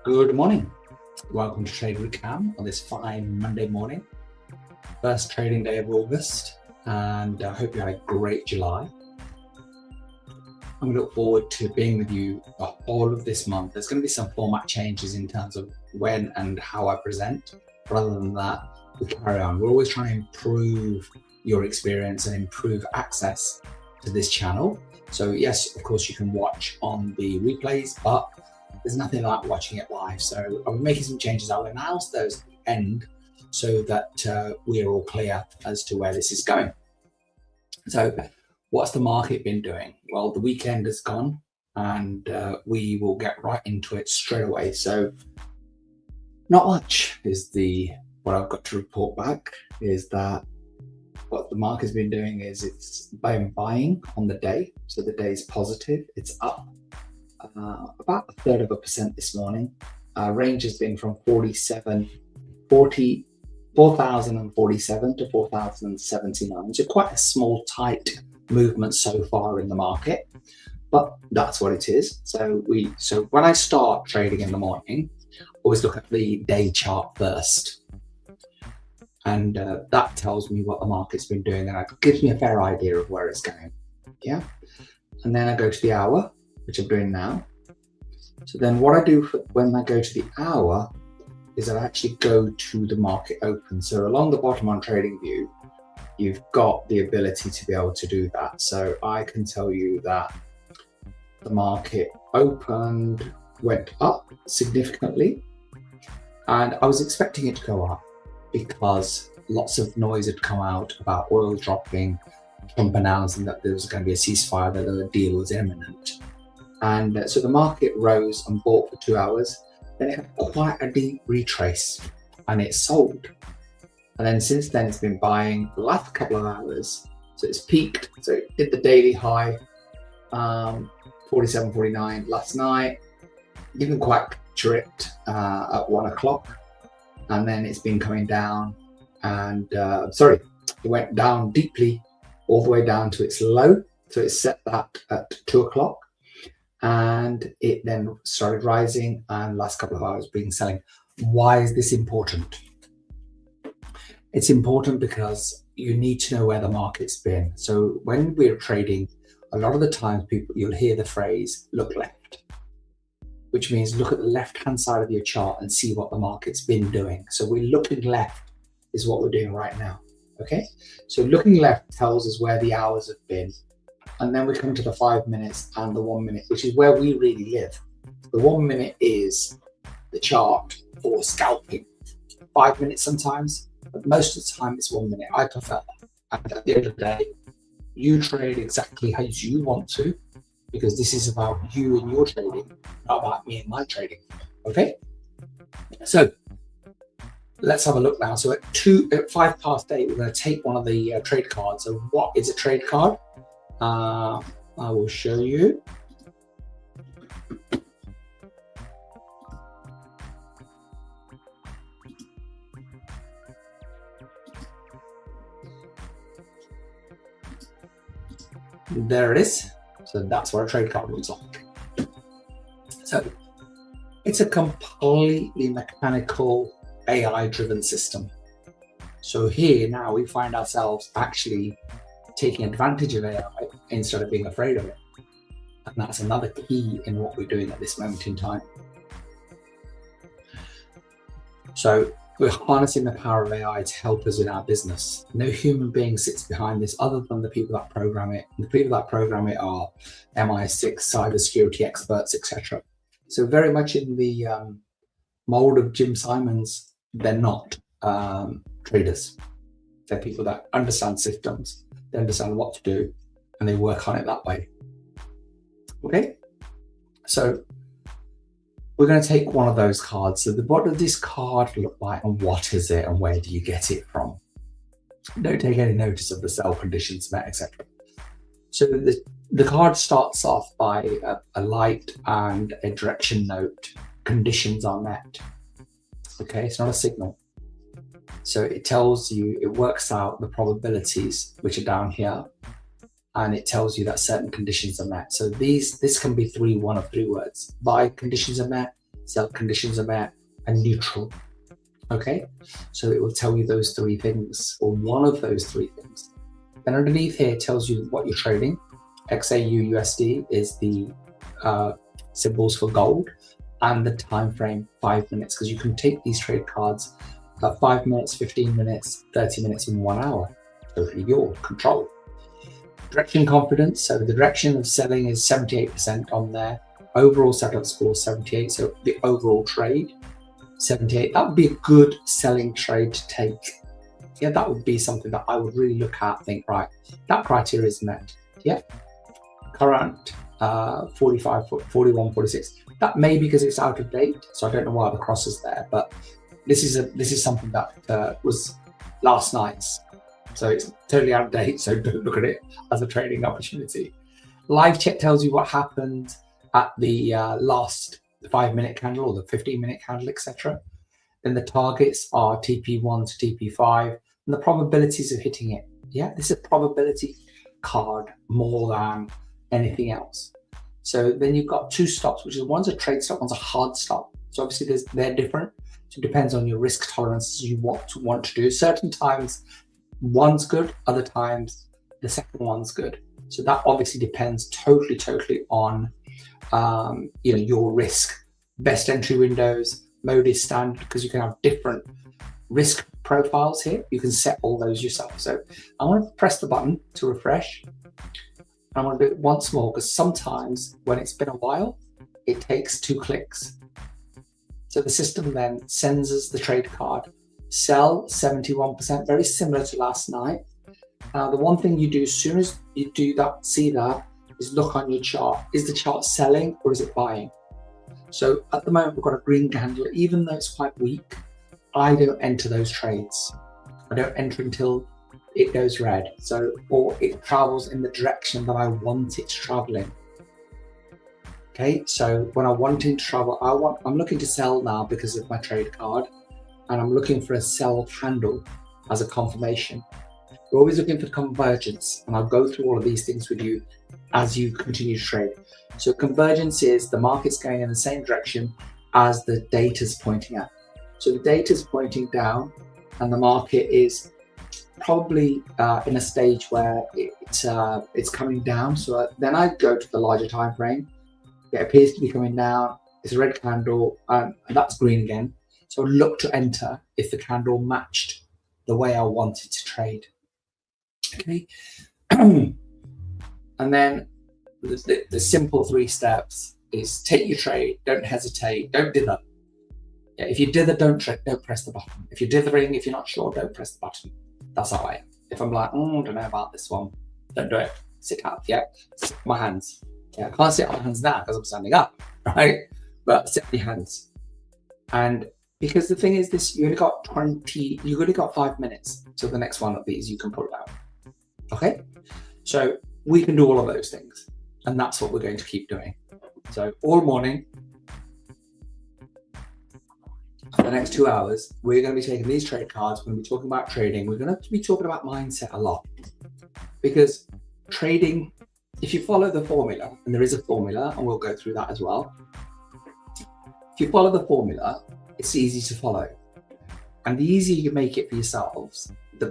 Good morning. Welcome to Trade with Cam on this fine Monday morning, first trading day of August, and I hope you had a great July. I'm going to look forward to being with you the whole of this month. There's going to be some format changes in terms of when and how I present. But other than that, we carry on. We're always trying to improve your experience and improve access to this channel. So yes, of course, you can watch on the replays, but there's nothing like watching it live. So I'm making some changes. I'll announce those at the end so that we're all clear as to where this is going. So what's the market been doing? Well, the weekend has gone and we will get right into it straight away. So not much is what I've got to report back is that what the market's been doing is it's buying on the day. So the day is positive, it's up about 1/3% this morning. Range has been from 4,047 to 4,079. So quite a small, tight movement so far in the market, but that's what it is. So when I start trading in the morning, always look at the day chart first. And that tells me what the market's been doing and it gives me a fair idea of where it's going. Yeah. And then I go to the hour, which I'm doing now. So then what I do when I go to the hour is I actually go to the market open. So along the bottom on TradingView, you've got the ability to be able to do that. So I can tell you that the market opened, went up significantly, and I was expecting it to go up because lots of noise had come out about oil dropping, Trump announcing that there was going to be a ceasefire, that the deal was imminent. And so the market rose and bought for 2 hours. Then it had quite a deep retrace and it sold. And then since then it's been buying the last couple of hours. So it's peaked. So it did the daily high, 47.49 last night. Didn't quite capture it at 1 o'clock. And then it's been coming down and it went down deeply all the way down to its low. So it set that at 2 o'clock and it then started rising and last couple of hours been selling. Why is this important? It's important because you need to know where the market's been. So when we're trading, a lot of the times you'll hear the phrase, look left, which means look at the left-hand side of your chart and see what the market's been doing. So we're looking left is what we're doing right now, okay? So looking left tells us where the hours have been. And then we come to the 5 minutes and the 1 minute, which is where we really live. The 1 minute is the chart for scalping. 5 minutes sometimes, but most of the time it's 1 minute. I prefer that. And at the end of the day, you trade exactly as you want to, because this is about you and your trading, not about me and my trading. Okay? So let's have a look now. So at 8:05, we're going to take one of the trade cards. So what is a trade card? I will show you. There it is. So that's what a trade card looks like. So it's a completely mechanical AI-driven system. So here now we find ourselves actually taking advantage of AI instead of being afraid of it. And that's another key in what we're doing at this moment in time. So we're harnessing the power of AI to help us in our business. No human being sits behind this other than the people that program it. And the people that program it are MI6 cybersecurity experts, etc. So very much in the mold of Jim Simons, they're not traders. They're people that understand systems, they understand what to do, and they work on it that way. Okay, so we're going to take one of those cards. So what does this card look like and what is it and where do you get it from? Don't take any notice of the sell conditions met, etc. So the card starts off by a light and a direction note. Conditions are met. Okay, it's not a signal. So it tells you, it works out the probabilities, which are down here, and it tells you that certain conditions are met. So this can be one of three words. Buy conditions are met, sell conditions are met, and neutral. Okay, so it will tell you those three things, or one of those three things. Then underneath here it tells you what you're trading. XAUUSD is the symbols for gold, and the time frame 5 minutes, because you can take these trade cards at 5 minutes, 15 minutes, 30 minutes, and 1 hour. Totally your control. Direction confidence, so the direction of selling is 78% on there. Overall setup score 78, so the overall trade 78. That would be a good selling trade to take. Yeah, that would be something that I would really look at, think, right, that criteria is met. Yeah, current 45, 41, 46. That may be because it's out of date, so I don't know why the cross is there, but this is something that was last night's, so it's totally out of date, so don't look at it as a trading opportunity. Live chat tells you what happened at the last 5-minute candle or the 15-minute candle, etc. Then the targets are TP1 to TP5 and the probabilities of hitting it. Yeah, this is a probability card more than anything else. So then you've got two stops, which is one's a trade stop, one's a hard stop. So obviously they're different. So it depends on your risk tolerances you want to do. Certain times one's good, other times the second one's good. So that obviously depends totally on your risk. Best entry windows, mode is standard, because you can have different risk profiles here. You can set all those yourself. So I want to press the button to refresh. I want to do it once more, because sometimes when it's been a while, it takes 2 clicks. So the system then sends us the trade card. Sell 71%, very similar to last night. Now, the one thing you do as soon as you do that, see that, is look on your chart. Is the chart selling or is it buying? So at the moment, we've got a green candle. Even though it's quite weak, I don't enter those trades. I don't enter until it goes red. So, or it travels in the direction that I want it to travel in. Okay, so when I'm wanting to travel, I'm looking to sell now because of my trade card, and I'm looking for a sell candle as a confirmation. We're always looking for convergence, and I'll go through all of these things with you as you continue to trade. So convergence is the market's going in the same direction as the data's pointing at. So the data's pointing down, and the market is probably in a stage where it's coming down. So then I go to the larger time frame. It appears to be coming down. It's a red candle, and that's green again. So look to enter if the candle matched the way I wanted to trade. Okay, and then the simple 3 steps is take your trade, don't hesitate, don't dither. Yeah, if you dither, don't press the button. If you're dithering, if you're not sure, don't press the button. That's how I am. If I'm like, I don't know about this one, don't do it. Sit up, yeah. Sit on my hands. Yeah, I can't sit on my hands now because I'm standing up, right? But sit on your hands. And because the thing is this, you've only got 5 minutes till the next one of these you can pull out. Okay, so we can do all of those things, and that's what we're going to keep doing. So all morning, for the next 2 hours, we're going to be taking these trade cards. We're going to be talking about trading. We're going to be talking about mindset a lot, because trading, if you follow the formula, and there is a formula, and we'll go through that as well. If you follow the formula, it's easy to follow, and the easier you make it for yourselves,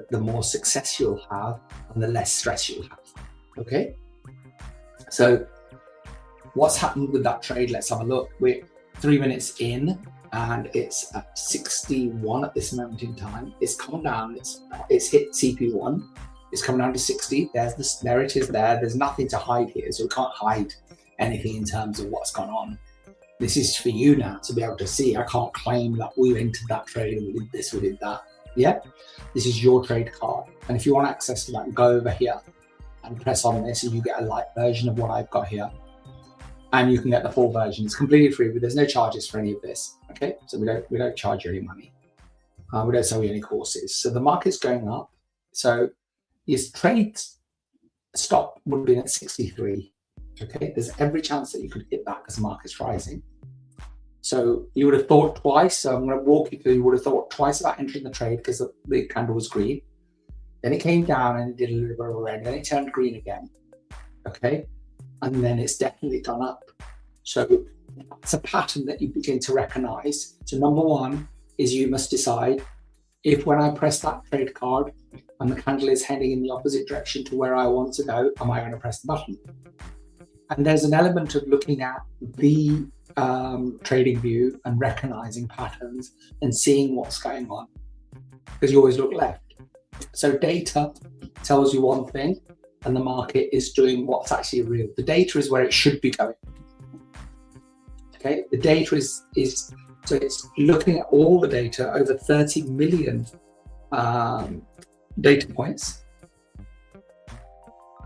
the more success you'll have and the less stress you'll have. Okay, so what's happened with that trade? Let's have a look. We're 3 minutes in and it's at 61 at this moment in time. It's come down, it's hit CP1, it's come down to 60. There it is there. There's nothing to hide here, so we can't hide anything in terms of what's gone on. This is for you now to be able to see. I can't claim that we entered that trade and we did this, we did that. Yeah, this is your trade card, and if you want access to that, go over here and press on this, and you get a light version of what I've got here, and you can get the full version. It's completely free, but there's no charges for any of this. Okay, so we don't charge you any money. We don't sell you any courses. So the market's going up. So your trade stop would have been at 63. Okay, there's every chance that you could hit that because the market's rising. So you would have thought twice. So I'm going to walk you through. You would have thought twice about entering the trade because the candle was green. Then it came down and it did a little bit of red. Then it turned green again. Okay, and then it's definitely gone up. So It's a pattern that you begin to recognize. So number one is you must decide if when I press that trade card and the candle is heading in the opposite direction to where I want to go, am I going to press the button? And there's an element of looking at the trading view and recognizing patterns and seeing what's going on, because you always look left. So data tells you one thing and the market is doing what's actually real. The data is where it should be going. Okay, the data is so it's looking at all the data, over 30 million data points,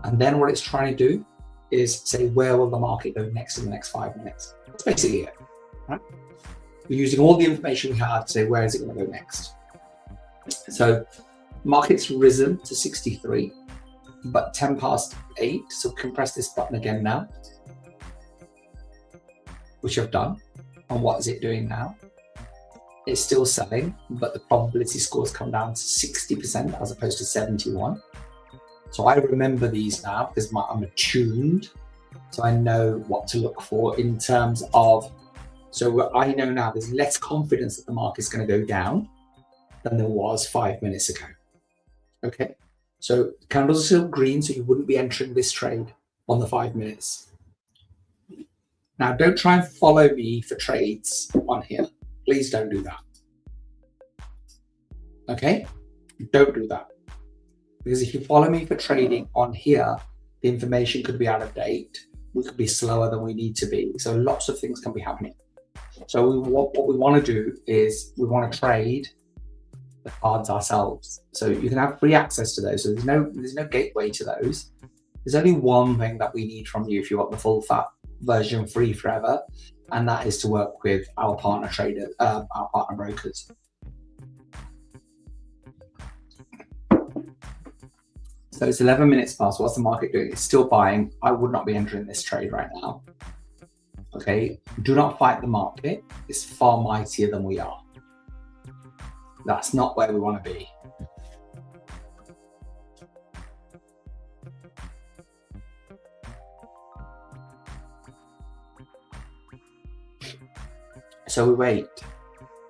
and then what it's trying to do is say, where will the market go next in the next 5 minutes? That's basically it, right? We're using all the information we have to say, where is it going to go next? So market's risen to 63, but 8:10, so we can press this button again now, which I've done. And what is it doing now? It's still selling, but the probability scores come down to 60% as opposed to 71. So I remember these now because I'm attuned, so I know what to look for in terms of, so I know now there's less confidence that the market's going to go down than there was 5 minutes ago. Okay, so candles are still green, so you wouldn't be entering this trade on the 5 minutes. Now, don't try and follow me for trades on here. Please don't do that. Okay, don't do that. Because if you follow me for trading on here, the information could be out of date. We could be slower than we need to be. So lots of things can be happening. So what we want to do is we want to trade the cards ourselves. So you can have free access to those. So there's no gateway to those. There's only one thing that we need from you if you want the full fat version free forever, and that is to work with our partner traders, our partner brokers. So it's 11 minutes past. What's the market doing? It's still buying. I would not be entering this trade right now. Okay, do not fight the market. It's far mightier than we are. That's not where we want to be. So we wait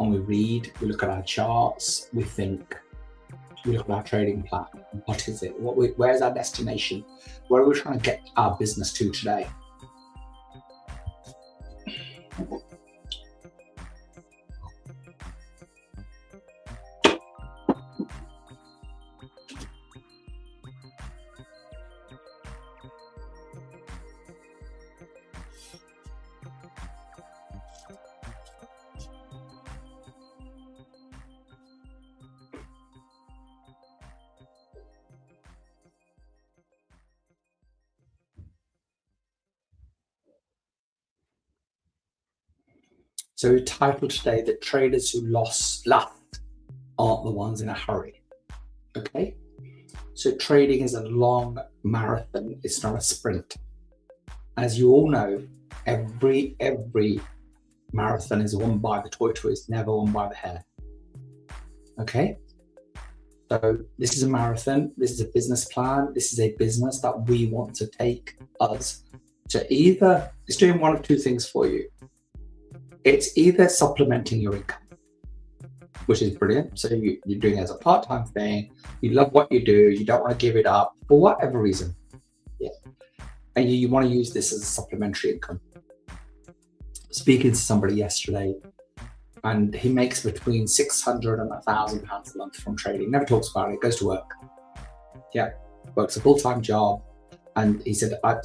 and we read, we look at our charts, we think, we look at our trading plan. What is it? Where's our destination? Where are we trying to get our business to today? So we titled today that traders who last aren't the ones in a hurry. Okay, so trading is a long marathon. It's not a sprint. As you all know, every marathon is won by the tortoise, never won by the hare. Okay, so this is a marathon. This is a business plan. This is a business that we want to take us to either, it's doing one of two things for you. It's either supplementing your income, which is brilliant. So you're doing it as a part-time thing. You love what you do. You don't want to give it up for whatever reason. Yeah. And you want to use this as a supplementary income. Speaking to somebody yesterday, and he makes between £600 and £1,000 a month from trading. Never talks about it. Goes to work. Yeah, works a full-time job. And he said, I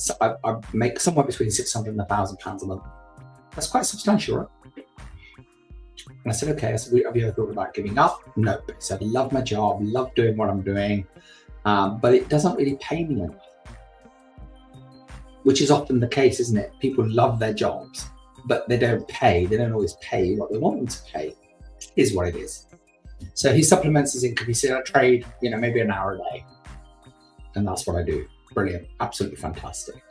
make somewhere between £600 and £1,000 a month. That's quite substantial, right? And I said, okay. I said, have you ever thought about giving up? Nope. He said, I love my job, love doing what I'm doing, but it doesn't really pay me enough. Which is often the case, isn't it? People love their jobs, but they don't pay. They don't always pay what they want them to pay. It is what it is. So he supplements his income. He said, I trade, maybe an hour a day. And that's what I do. Brilliant. Absolutely fantastic.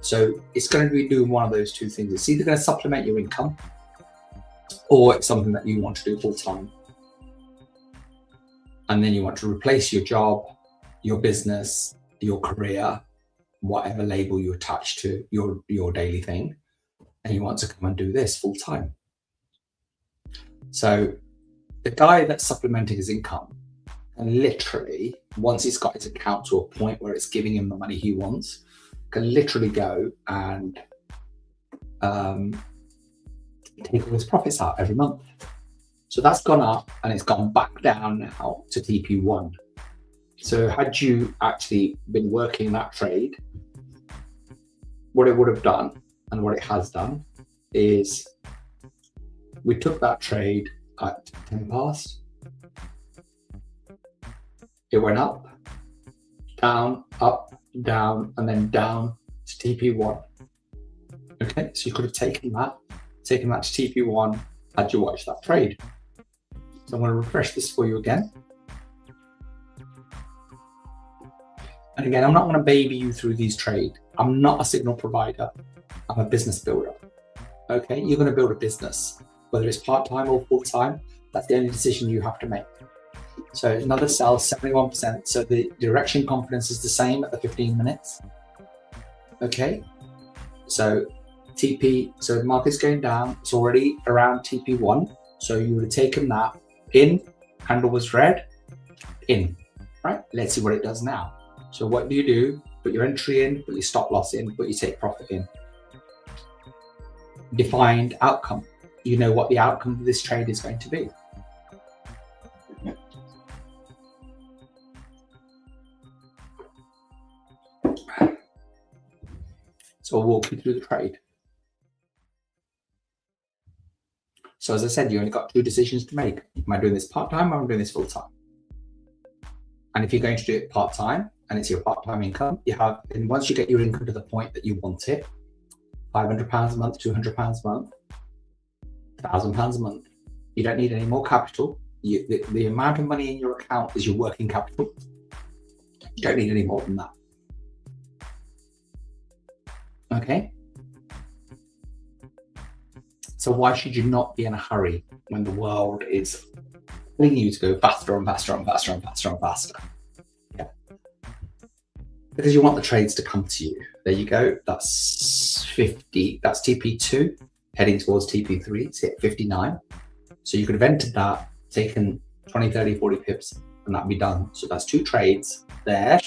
So it's going to be doing one of those two things. It's either going to supplement your income or it's something that you want to do full time. And then you want to replace your job, your business, your career, whatever label you attach to your daily thing, and you want to come and do this full time. So the guy that's supplementing his income, and literally, once he's got his account to a point where it's giving him the money he wants, can literally go and take all his profits out every month. So that's gone up and it's gone back down now to TP1. So had you actually been working that trade, what it would have done and what it has done is we took that trade at 10 past. It went up, down, and then down to TP1. Okay, so you could have taken that to TP1 had you watched that trade. So I'm going to refresh this for you again. And again, I'm not going to baby you through these trades. I'm not a signal provider. I'm a business builder. Okay, you're going to build a business, whether it's part-time or full-time. That's the only decision you have to make. So another sell, 71%. So the direction confidence is the same at the 15 minutes. Okay, so TP, so the market's going down. It's already around TP1. So you would have taken that in, candle was red, in, right? Let's see what it does now. So what do? Put your entry in, put your stop loss in, put your take profit in. Defined outcome. You know what the outcome of this trade is going to be. So I'll walk you through the trade. So as I said, you only got two decisions to make. Am I doing this part-time or am I doing this full-time? And if you're going to do it part-time and it's your part-time income, you have, and once you get your income to the point that you want it, £500 a month, £200 a month, £1,000 a month, you don't need any more capital. The amount of money in your account is your working capital. You don't need any more than that. Okay. So why should you not be in a hurry when the world is telling you to go faster and faster and faster and faster and faster? Yeah. Because you want the trades to come to you. There you go. That's 50. That's TP2 heading towards TP3. It's hit 59. So you could have entered that, taken 20, 30, 40 pips, and that'd be done. So that's two trades there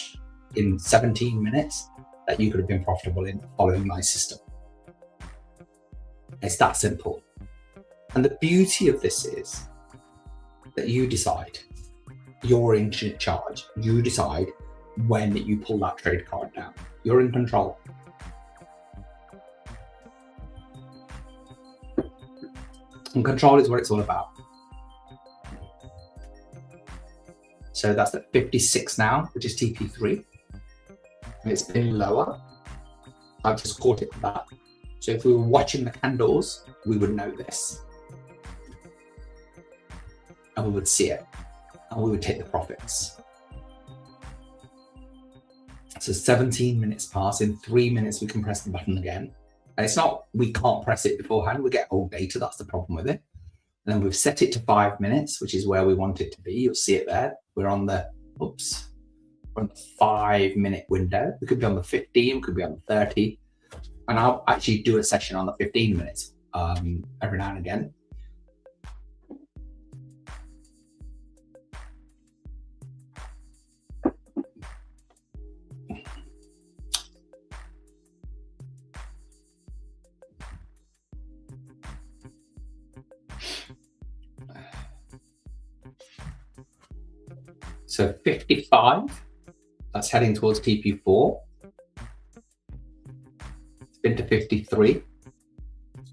in 17 minutes that you could have been profitable in following my system. It's that simple. And the beauty of this is that you decide. You're in charge. You decide when you pull that trade card down. You're in control. And control is what it's all about. So that's at 56 now, which is TP3. And it's been lower. I've just caught it for that. So if we were watching the candles, we would know this. And we would see it. And we would take the profits. So 17 minutes pass. In 3 minutes, we can press the button again. And it's not, we can't press it beforehand. We get old data. That's the problem with it. And then we've set it to 5 minutes, which is where we want it to be. You'll see it there. We're on the, oops, we're on the 5 minute window. We could be on the 15, we could be on the 30. And I'll actually do a session on the 15 minutes every now and again. So 55, that's heading towards TP4. It's been to 53,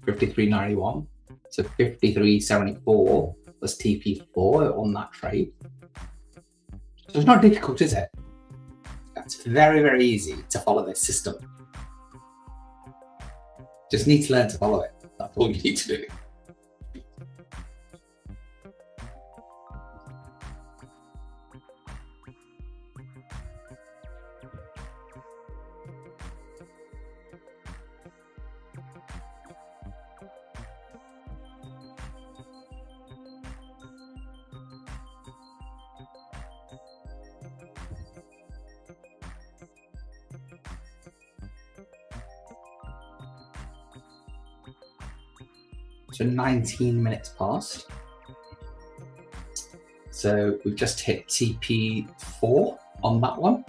53.91. So 53.74 was TP4 on that trade. So it's not difficult, is it? It's very, very easy to follow this system. Just need to learn to follow it. That's all you need to do. So 19 minutes past. So we've just hit TP4 on that one.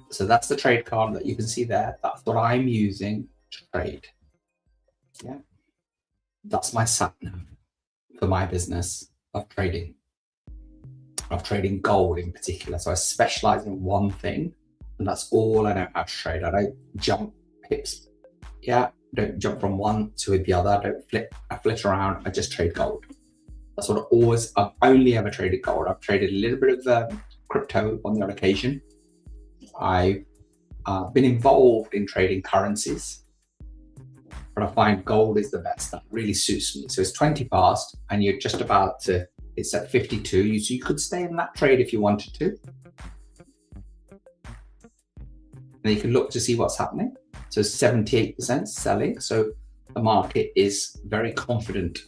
So that's the trade card that you can see there. That's what I'm using to trade. Yeah. That's my sat nav for my business of trading gold in particular. So I specialize in one thing, and that's all I know how to trade. I don't jump pips. Yeah. Don't jump from one to the other. I flit around. I just trade gold. That's what I've only ever traded gold. I've traded a little bit of crypto on the odd occasion. I've been involved in trading currencies, but I find gold is the best. That really suits me. So it's 20 past and you're just about to, it's at 52. So you could stay in that trade if you wanted to. And you can look to see what's happening. So 78% selling. So the market is very confident,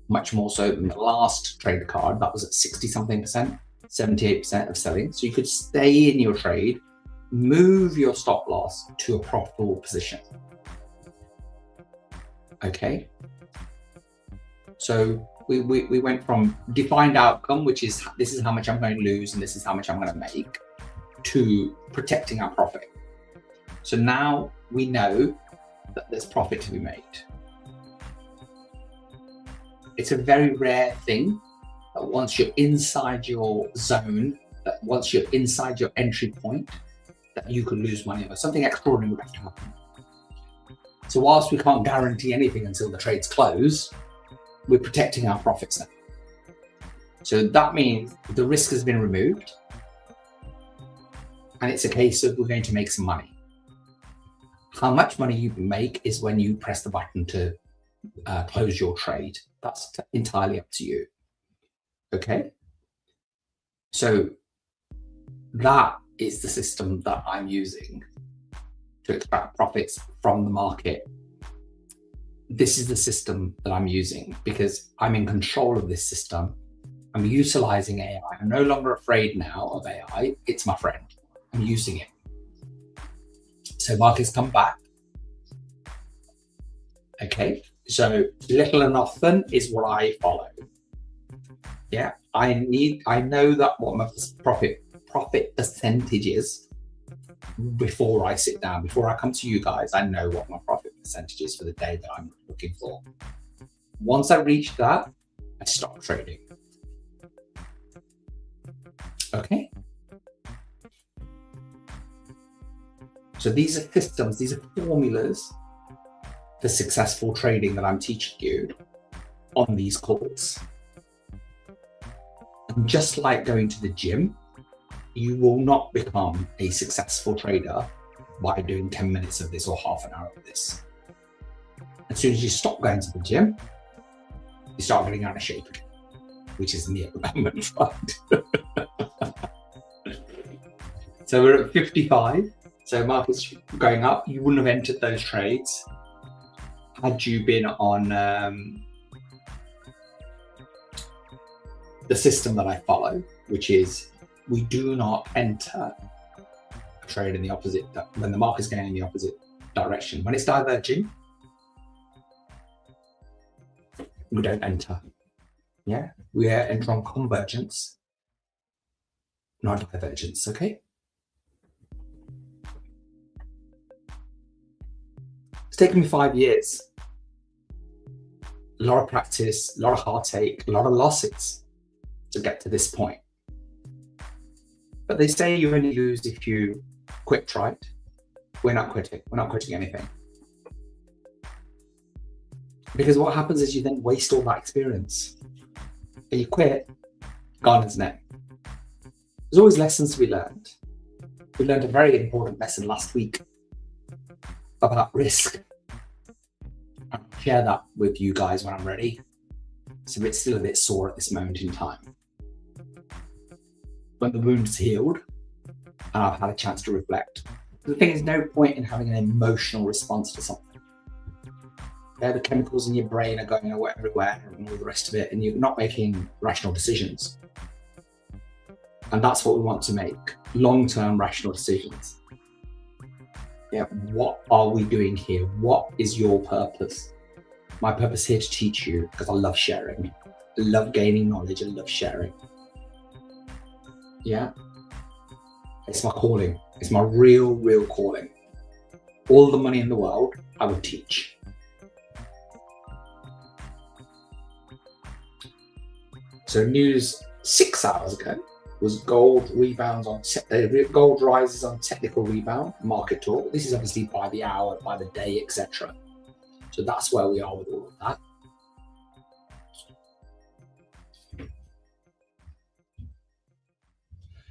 much more so than the last trade card. That was at 60 something percent, 78% of selling. So you could stay in your trade, move your stop loss to a profitable position. Okay. So we went from defined outcome, which is this is how much I'm going to lose and this is how much I'm going to make, to protecting our profit. So now we know that there's profit to be made. It's a very rare thing that once you're inside your zone, that once you're inside your entry point, that you could lose money or something extraordinary would have to happen. So whilst we can't guarantee anything until the trades close, we're protecting our profits now. So that means the risk has been removed and it's a case of we're going to make some money. How much money you make is when you press the button to close your trade. That's entirely up to you. Okay. So that is the system that I'm using to extract profits from the market. This is the system that I'm using because I'm in control of this system. I'm utilizing AI. I'm no longer afraid now of AI. It's my friend. I'm using it. So markets come back. Okay, so little and often is what I follow. Yeah, I know that what my profit percentage is before I sit down, before I come to you guys. I know what my profit percentage is for the day that I'm looking for. Once I reach that, I stop trading. Okay. So these are systems, these are formulas for successful trading that I'm teaching you on these calls. And just like going to the gym, you will not become a successful trader by doing 10 minutes of this or half an hour of this. As soon as you stop going to the gym, you start getting out of shape again, which is me at the moment, right? So we're at 55. So markets going up. You wouldn't have entered those trades had you been on the system that I follow, which is we do not enter a trade in the opposite, when the market's going in the opposite direction. When it's diverging, we don't enter. Yeah, we enter on convergence, not divergence. Okay. It's taken me 5 years. A lot of practice, a lot of heartache, a lot of losses to get to this point. But they say you only lose if you quit, right? We're not quitting. We're not quitting anything. Because what happens is you then waste all that experience. And you quit, gone, isn't it? There's always lessons to be learned. We learned a very important lesson last week about risk. I'll share that with you guys when I'm ready. So it's still a bit sore at this moment in time. When the wound's healed and I've had a chance to reflect. The thing is, no point in having an emotional response to something. The chemicals in your brain are going everywhere and all the rest of it, and you're not making rational decisions. And that's what we want to make, long-term rational decisions. Yeah, what are we doing here? What is your purpose? My purpose here to teach you, because I love sharing. I love gaining knowledge. I love sharing. Yeah, it's my calling. It's my real calling. All the money in the world, I would teach. So news 6 hours ago was gold rebounds on gold rises on technical rebound, market talk. This is obviously by the hour, by the day, etc. So that's where we are with all of that.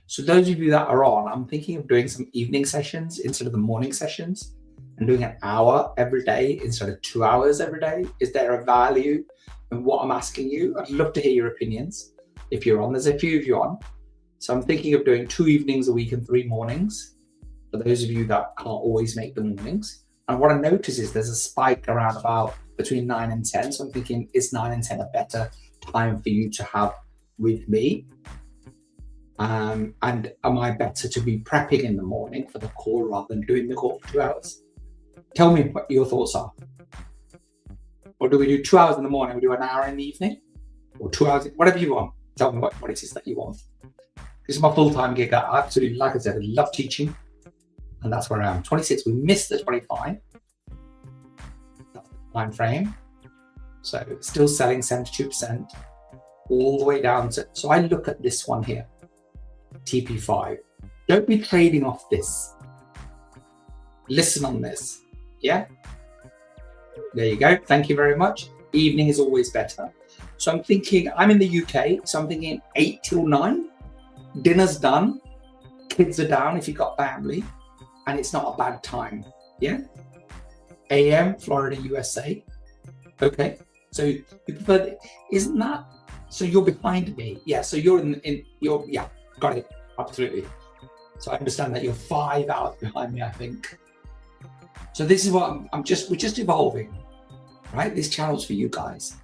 So those of you that are on, I'm thinking of doing some evening sessions instead of the morning sessions, and doing an hour every day instead of 2 hours every day. Is there a value in what I'm asking you? I'd love to hear your opinions. If you're on, there's a few of you on. So I'm thinking of doing 2 evenings a week and 3 mornings, for those of you that can't always make the mornings. And what I notice is there's a spike around about between 9 and 10. So I'm thinking, is 9 and 10 a better time for you to have with me? And am I better to be prepping in the morning for the call rather than doing the call for 2 hours? Tell me what your thoughts are. Or do we do 2 hours in the morning? We do an hour in the evening? Or 2 hours, whatever you want. Tell me what it is that you want. This is my full-time gig. I absolutely, like I said, I love teaching. And that's where I am. 26, we missed the 25. That's the time frame. So still selling 72%, all the way down to, so I look at this one here, TP5. Don't be trading off this. Listen on this. Yeah? There you go. Thank you very much. Evening is always better. So I'm thinking, I'm in the UK, so I'm thinking 8 till 9. Dinner's done. Kids are down if you've got family. And it's not a bad time. Yeah? AM, Florida, USA. Okay. So you prefer, isn't that? So you're behind me. Yeah. So you're you're, yeah, got it. Absolutely. So I understand that you're 5 hours behind me, I think. So this is what we're just evolving, right? This channel's for you guys.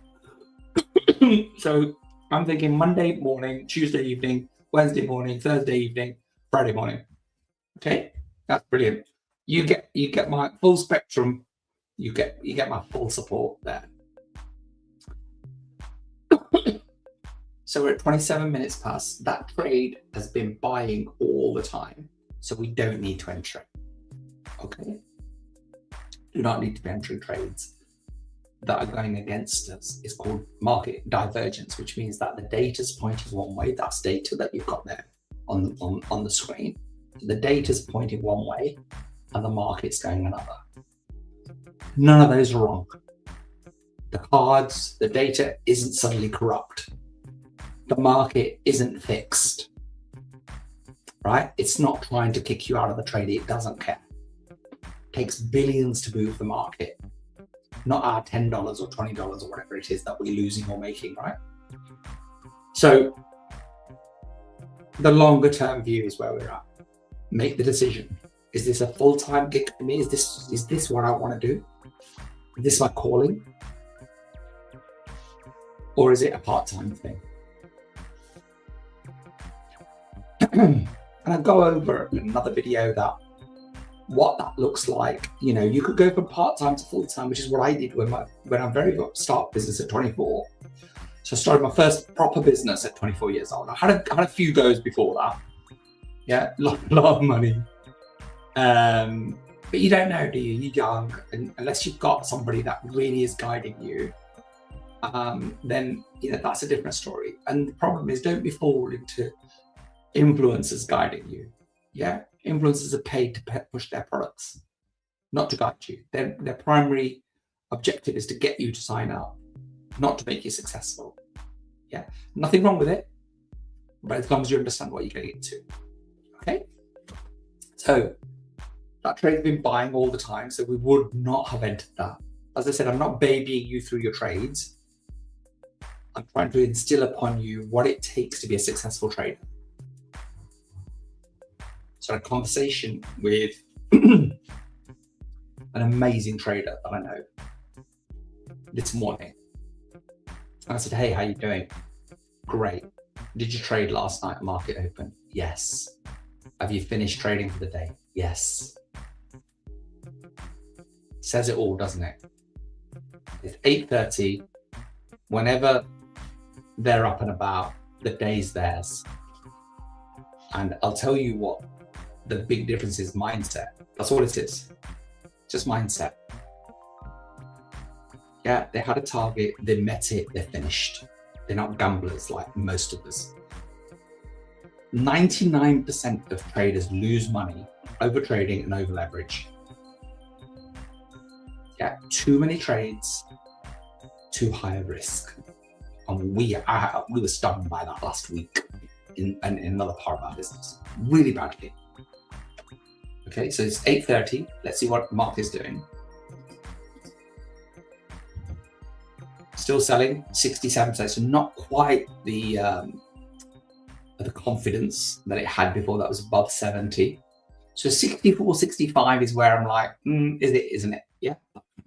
So I'm thinking Monday morning, Tuesday evening, Wednesday morning, Thursday evening, Friday morning. Okay, that's brilliant. You get my full spectrum. You get my full support there. So we're at 27 minutes past. That trade has been buying all the time, so we don't need to enter it. Okay, do not need to be entering trades that are going against us. It's called market divergence, which means that the data's pointing one way. That's data that you've got there on the screen. The data's pointing one way and the market's going another. None of those are wrong. The cards, the data isn't suddenly corrupt. The market isn't fixed, right? It's not trying to kick you out of the trade. It doesn't care. It takes billions to move the market. Not our $10 or $20 or whatever it is that we're losing or making, right? So the longer term view is where we're at. Make the decision. Is this a full-time gig for me? Is this what I want to do? Is this my calling? Or is it a part-time thing? And I'll go over in another video that what that looks like. You know, you could go from part-time to full-time, which is what I did when I'm very start business at 24. So I started my first proper business at 24 years old. I had a few goes before that. Yeah, a lot of money. But you don't know, do you? You're young, and unless you've got somebody that really is guiding you, then that's a different story. And the problem is, don't be fooled into influencers guiding you. Yeah, influencers are paid to push their products, not to guide you. Their primary objective is to get you to sign up, not to make you successful. Yeah, nothing wrong with it, but as long as you understand what you're getting into. Okay, so that trade's been buying all the time, so we would not have entered that. As I said, I'm not babying you through your trades. I'm trying to instill upon you what it takes to be a successful trader. So I had a conversation with an amazing trader that I know this morning. And I said, hey, how you doing? Great. Did you trade last night at market open? Yes. Have you finished trading for the day? Yes. Says it all, doesn't it? It's 8:30. Whenever they're up and about, the day's theirs. And I'll tell you what the big difference is: mindset. That's all it is. Just mindset. Yeah, they had a target, they met it, they're finished. They're not gamblers like most of us. 99% of traders lose money over trading and over leverage. Yeah, too many trades, too high a risk. And we were stung by that last week in another part of our business, really badly. Okay, so it's 8:30. Let's see what the market is doing. Still selling 67%, so not quite the confidence that it had before. That was above 70. So 64, 65 is where I'm like, is it, isn't it? Yeah,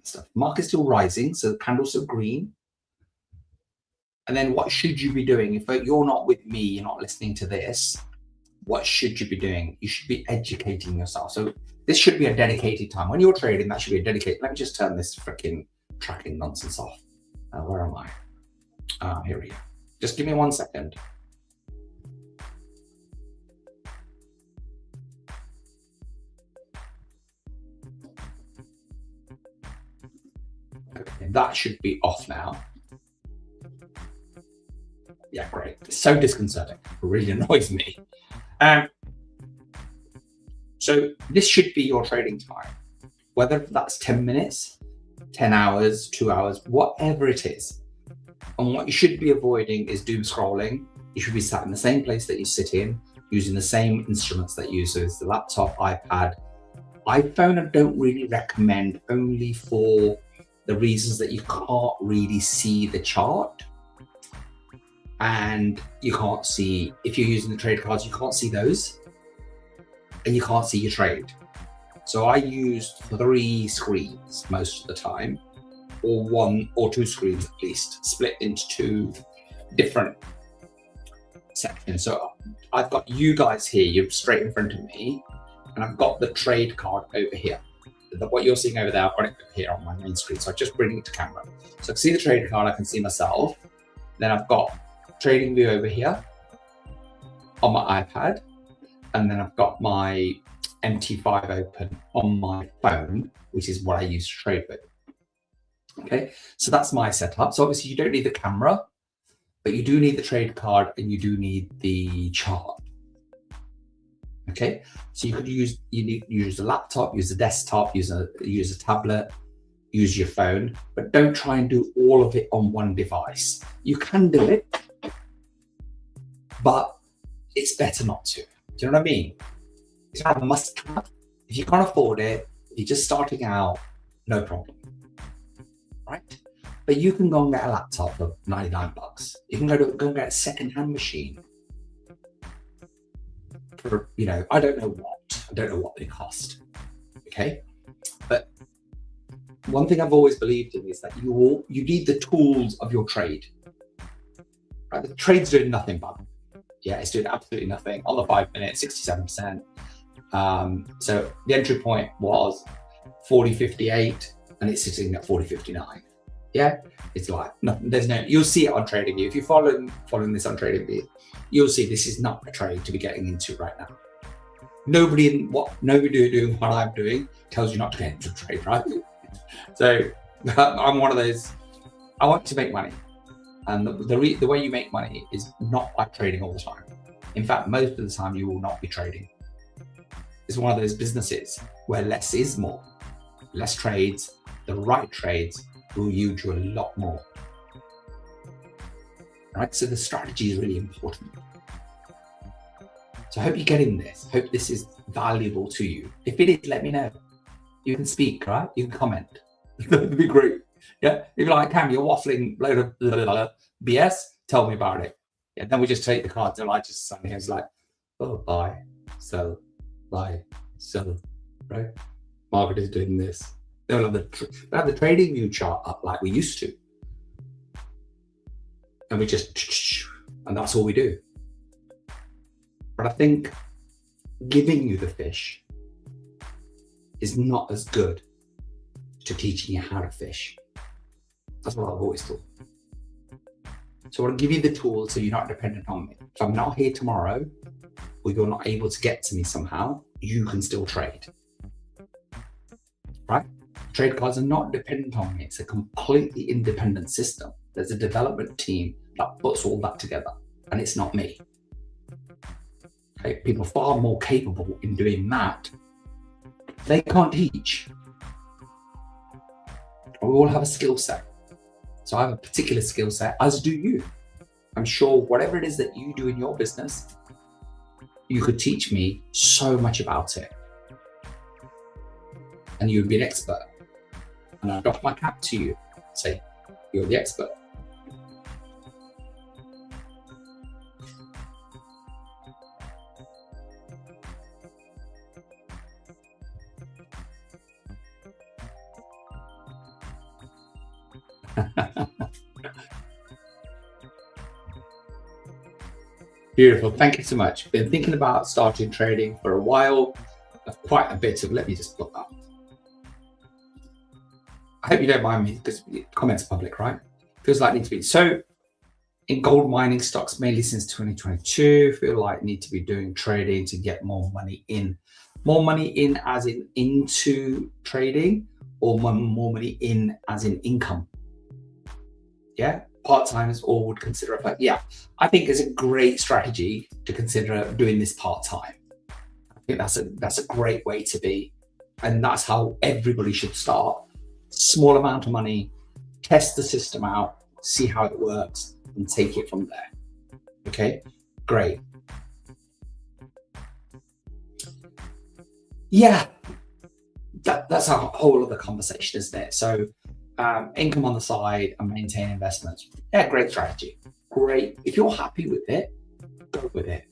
stuff. Market's still rising, so the candles are green. And then what should you be doing? If you're not with me, you're not listening to this, what should you be doing? You should be educating yourself. So this should be a dedicated time. When you're trading, that should be a dedicated. Let me just turn this freaking tracking nonsense off. Where am I? Here we go. Just give me 1 second. Okay, that should be off now. Yeah, great. It's so disconcerting. It really annoys me. So this should be your trading time, whether that's 10 minutes, 10 hours, 2 hours, whatever it is. And what you should be avoiding is doom scrolling. You should be sat in the same place that you sit in, using the same instruments that you use. So it's the laptop, iPad, iPhone. I don't really recommend, only for the reasons that you can't really see the chart. And you can't see, if you're using the trade cards, you can't see those. And you can't see your trade. So I use 3 screens most of the time, or 1 or 2 screens at least, split into 2 different sections. So I've got you guys here, you're straight in front of me, and I've got the trade card over here. What you're seeing over there, I've got it over here on my main screen. So I just bring it to camera. So I can see the trade card, I can see myself. Then I've got trading view over here on my iPad. And then I've got my MT5 open on my phone, which is what I use to trade with. Okay, so that's my setup. So obviously you don't need the camera, but you do need the trade card and you do need the chart. Okay, so you could use a laptop, use a desktop, use a tablet, use your phone, but don't try and do all of it on one device. You can do it, but it's better not to. Do you know what I mean? It's not a must-have. If you can't afford it, if you're just starting out, no problem, right? But you can go and get a laptop for 99 bucks. You can go and get a second-hand machine for, I don't know what they cost. Okay, but one thing I've always believed in is that you need the tools of your trade. Right? The trade's doing nothing but. Yeah, it's doing absolutely nothing. On the 5 minutes, 67%. So the entry point was 40.58 and it's sitting at 40.59. Yeah, it's like nothing. You'll see it on TradingView. If you're following this on TradingView, you'll see this is not a trade to be getting into right now. Nobody doing what I'm doing tells you not to get into a trade, right? So I'm one of those. I want to make money. And the way you make money is not by trading all the time. In fact, most of the time you will not be trading. It's one of those businesses where less is more. Less trades, the right trades will yield you a lot more. Right? So the strategy is really important. So I hope you're getting this. Hope this is valuable to you. If it is, let me know. You can speak, right? You can comment. That'd be great. Yeah, if you're like, Cam, you're waffling load of BS, tell me about it. Yeah, then we just take the cards and I just stand here. It's like, oh, buy, sell, right? Market is doing this. They'll have the trading view chart up like we used to. And we just, and that's all we do. But I think giving you the fish is not as good to teaching you how to fish. That's what I've always thought. So I'll give you the tools so you're not dependent on me. If I'm not here tomorrow, or you're not able to get to me somehow, you can still trade. Right? Trade cards are not dependent on me. It's a completely independent system. There's a development team that puts all that together, and it's not me. Okay? People are far more capable in doing that. They can't teach. We all have a skill set. So I have a particular skill set, as do you. I'm sure whatever it is that you do in your business, you could teach me so much about it. And you'd be an expert. And I'd doff my cap to you, say, you're the expert. Beautiful. Thank you so much. Been thinking about starting trading for a while. Quite a bit of, let me just block up. I hope you don't mind me because comments are public, right? Feels like need to be. So in gold mining stocks, mainly since 2022, feel like need to be doing trading to get more money in. More money in as in into trading, or more money in as in income. Yeah, part-timers all would consider it. But yeah, I think it's a great strategy to consider doing this part-time. I think that's a great way to be. And that's how everybody should start. Small amount of money, test the system out, see how it works, and take it from there. Okay, great. Yeah, that's a whole other conversation, isn't it? So income on the side and maintain investments. Yeah, great strategy. Great. If you're happy with it, go with it.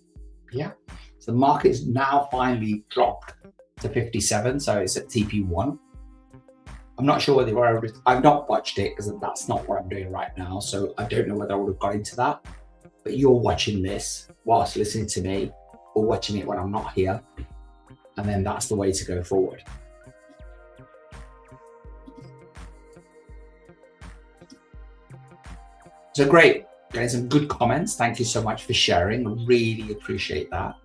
Yeah. So the market is now finally dropped to 57. So it's at TP1. I'm not sure whether I've not watched it because that's not what I'm doing right now. So I don't know whether I would have got into that. But you're watching this whilst listening to me, or watching it when I'm not here. And then that's the way to go forward. So great, getting some good comments. Thank you so much for sharing. I really appreciate that.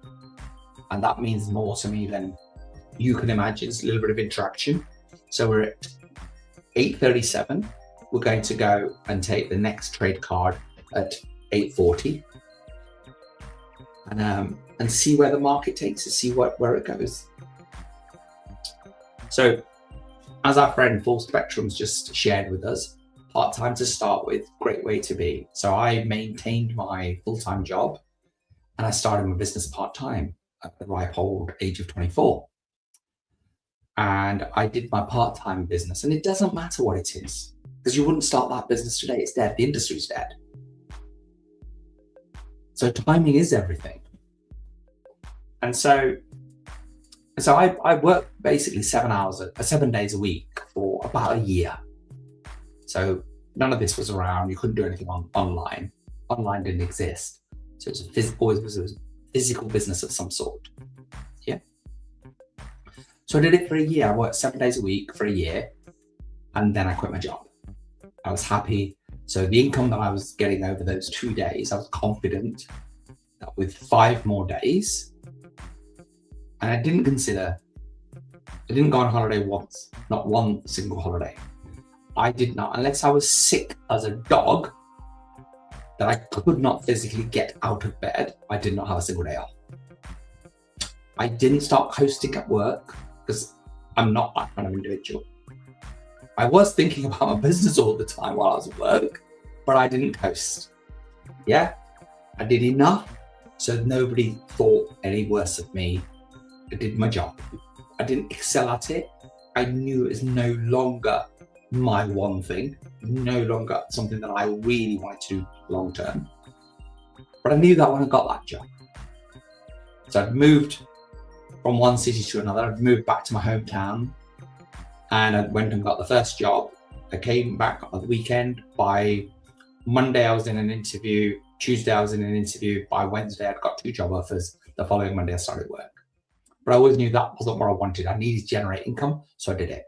And that means more to me than you can imagine. It's a little bit of interaction. So we're at 8:37. We're going to go and take the next trade card at 8:40. And see where the market takes us, see where it goes. So as our friend Full Spectrum's just shared with us, part-time to start with, great way to be. So I maintained my full-time job and I started my business part-time at the ripe old age of 24. And I did my part-time business, and it doesn't matter what it is, because you wouldn't start that business today. It's dead. The industry's dead. So timing is everything. And so I worked basically 7 days a week for about a year. So none of this was around. You couldn't do anything online. Online didn't exist. So it always was a physical business of some sort. Yeah. So I did it for a year. I worked 7 days a week for a year, and then I quit my job. I was happy. So the income that I was getting over those 2 days, I was confident that with 5 more days, and I didn't go on holiday once, not one single holiday. I did not, unless I was sick as a dog, that I could not physically get out of bed, I did not have a single day off. I didn't start coasting at work because I'm not that kind of individual. I was thinking about my business all the time while I was at work, but I didn't coast. Yeah, I did enough so nobody thought any worse of me. I did my job. I didn't excel at it. I knew it was no longer my one thing, no longer something that I really wanted to do long term. But I knew that when I got that job. So I'd moved from one city to another. I'd moved back to my hometown, and I went and got the first job. I came back on the weekend. By Monday, I was in an interview. Tuesday, I was in an interview. By Wednesday, I'd got 2 job offers. The following Monday, I started work. But I always knew that wasn't what I wanted. I needed to generate income, so I did it.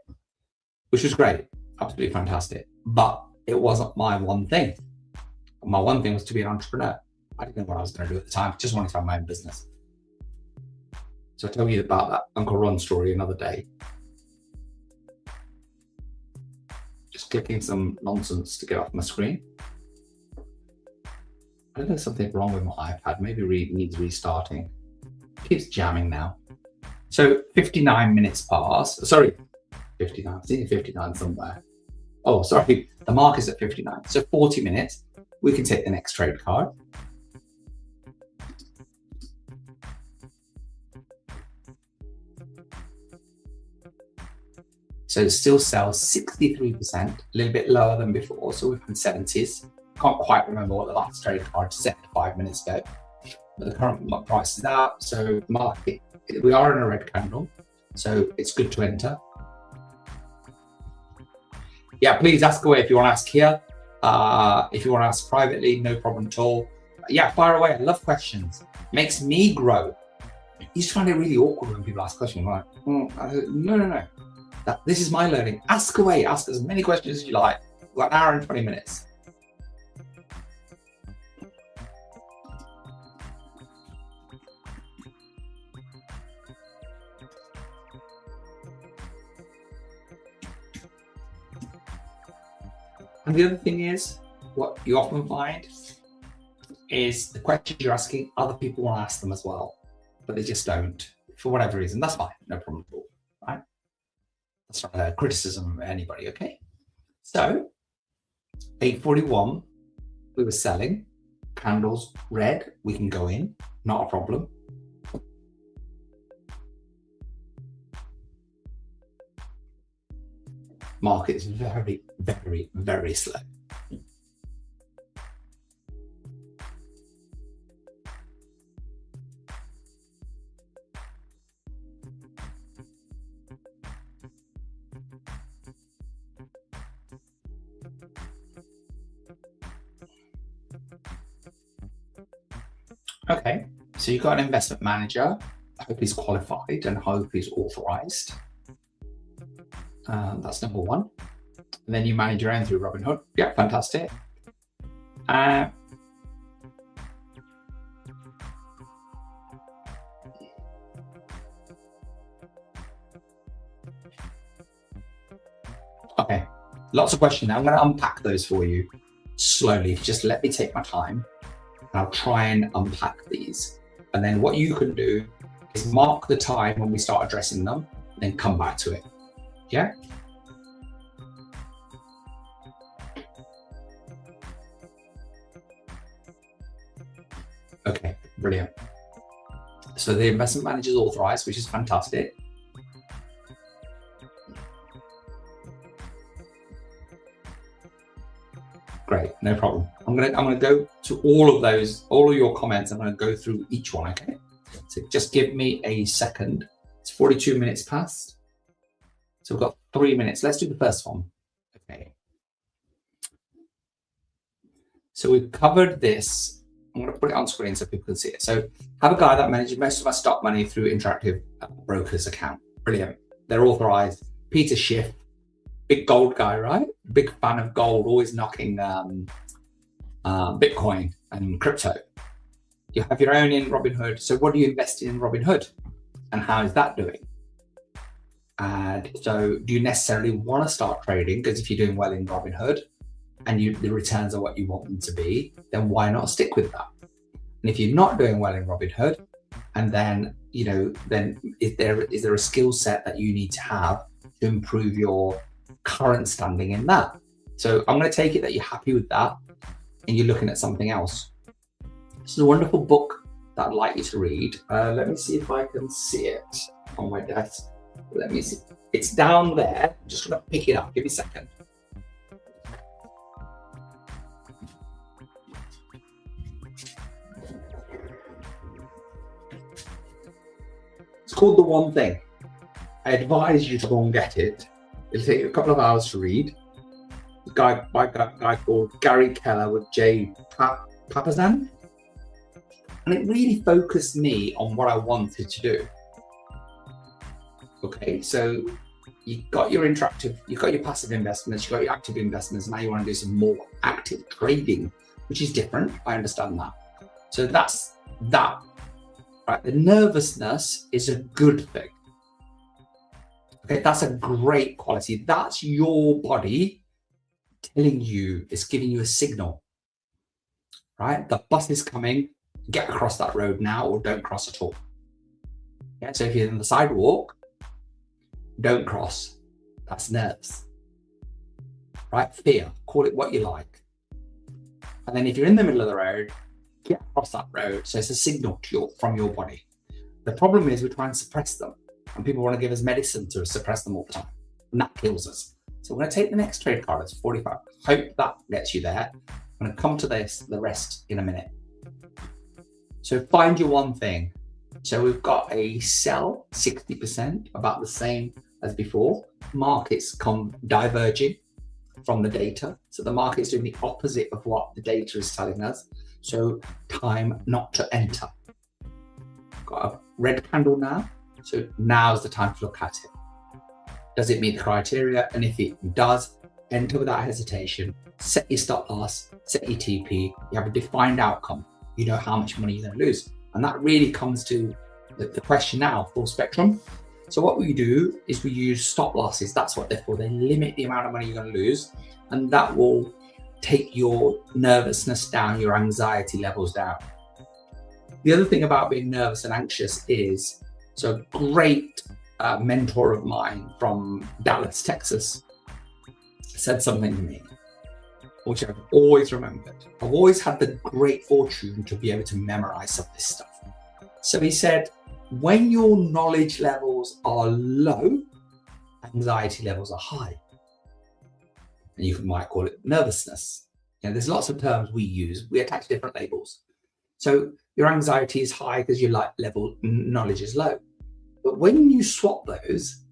which was great, absolutely fantastic. But it wasn't my one thing. My one thing was to be an entrepreneur. I didn't know what I was going to do at the time. I just wanted to have my own business. So I'll tell you about that Uncle Ron story another day. Just clicking some nonsense to get off my screen. I think there's something wrong with my iPad. Maybe it needs restarting. It keeps jamming now. So 59 minutes pass. Sorry, 59. I'm seeing 59 somewhere. Oh, sorry. The mark is at 59. So 40 minutes. We can take the next trade card. So it still sells 63%, a little bit lower than before. So we're in 70s. Can't quite remember what the last trade card set 5 minutes ago. But the current price is out. So market, we are in a red candle. So it's good to enter. Yeah, please ask away if you want to ask here. If you want to ask privately, no problem at all. Yeah, fire away. I love questions. Makes me grow. You just find it really awkward when people ask questions. Like, no. This is my learning. Ask away. Ask as many questions as you like. We've got an hour and 20 minutes. And the other thing is, what you often find is the questions you're asking, other people want to ask them as well, but they just don't, for whatever reason. That's fine, no problem at all, right? That's not a criticism of anybody, okay? So, 8:41, we were selling, candles red, we can go in, not a problem. Market is very, very, very slow. Okay, so you've got an investment manager. I hope he's qualified and hope he's authorized. That's number one. And then you manage your own through Robinhood. Yeah, fantastic. Okay, lots of questions now. I'm going to unpack those for you slowly. Just let me take my time. I'll try and unpack these. And then what you can do is mark the time when we start addressing them, and then come back to it. Yeah? Okay, brilliant. So the investment manager is authorized, which is fantastic. Great, no problem. I'm gonna go to all of those, all of your comments. I'm gonna go through each one, okay? So just give me a second. It's 42 minutes past. So we've got 3 minutes. Let's do the first one. Okay. So we've covered this. I'm going to put it on screen so people can see it. So have a guy that manages most of our stock money through Interactive Brokers account. Brilliant. They're authorized. Peter Schiff, big gold guy, right? Big fan of gold, always knocking Bitcoin and crypto. You have your own in Robinhood. So what do you invest in Robinhood? And how is that doing? And so do you necessarily want to start trading? Because if you're doing well in Robinhood and the returns are what you want them to be, then why not stick with that? And if you're not doing well in Robinhood, and then, then is there a skill set that you need to have to improve your current standing in that? So I'm going to take it that you're happy with that and you're looking at something else. This is a wonderful book that I'd like you to read. Let me see if I can see it on my desk. Let me see. It's down there. I'm just going to pick it up. Give me a second. It's called The One Thing. I advise you to go and get it. It'll take you a couple of hours to read. A guy called Gary Keller with Jay Papasan. And it really focused me on what I wanted to do. Okay, so you got your interactive, you got your passive investments, you got your active investments. Now you want to do some more active trading, which is different. I understand that. So that's that, right? The nervousness is a good thing. Okay, that's a great quality. That's your body telling you, it's giving you a signal, right? The bus is coming, get across that road now or don't cross at all. Yeah, so if you're on the sidewalk, don't cross. That's nerves, right? Fear, call it what you like. And then if you're in the middle of the road, get across that road. So it's a signal to from your body. The problem is we try and suppress them, and people want to give us medicine to suppress them all the time, and that kills us. So I'm going to take the next trade card. It's 45. Hope that gets you there. I'm going to come to the rest in a minute. So find your one thing. So we've got a sell 60%, about the same as before. Markets come diverging from the data. So the market's doing the opposite of what the data is telling us. So time not to enter. Got a red candle now. So now's the time to look at it. Does it meet the criteria? And if it does, enter without hesitation. Set your stop loss, set your TP. You have a defined outcome. You know how much money you're going to lose. And that really comes to the question now, full spectrum. So what we do is we use stop losses. That's what they're for. They limit the amount of money you're going to lose. And that will take your nervousness down, your anxiety levels down. The other thing about being nervous and anxious is, so a great mentor of mine from Dallas, Texas, said something to me, which I've always remembered. I've always had the great fortune to be able to memorize some of this stuff. So he said, when your knowledge levels are low, anxiety levels are high. And you might call it nervousness. You know, there's lots of terms we use. We attach different labels. So your anxiety is high because your knowledge is low. But when you swap those,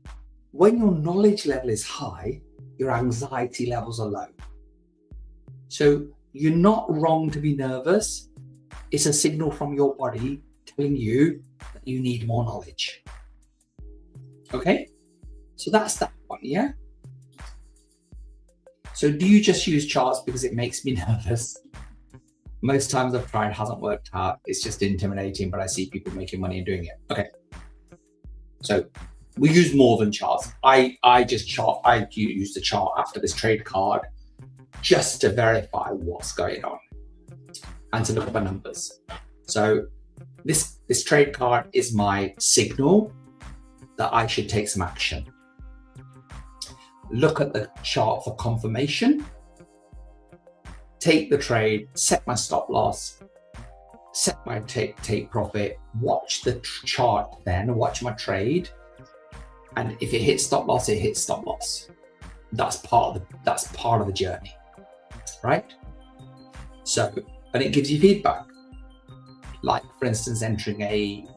when your knowledge level is high, your anxiety levels are low. So you're not wrong to be nervous. It's a signal from your body telling you that you need more knowledge. Okay? So that's that one, yeah? So do you just use charts because it makes me nervous? Most times I've tried, hasn't worked out. It's just intimidating, but I see people making money and doing it. Okay. So we use more than charts. I use the chart after this trade card just to verify what's going on and to look at the numbers. So this trade card is my signal that I should take some action. Look at the chart for confirmation, take the trade, set my stop loss, set my take profit, watch the chart, then watch my trade. And if it hits stop loss, it hits stop loss. That's part of the journey, right? So, and it gives you feedback. Like for instance, entering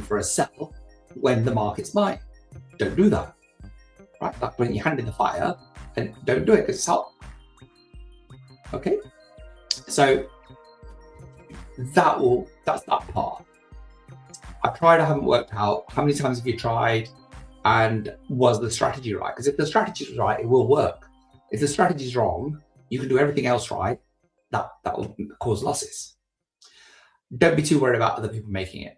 for a sell when the market's buying. Don't do that, right? Like when your hand in the fire, and don't do it because it's hot. Okay, so that's that part. I've tried, I haven't worked out. How many times have you tried? And was the strategy right? Because if the strategy is right, it will work. If the strategy is wrong, you can do everything else right. That will cause losses. Don't be too worried about other people making it,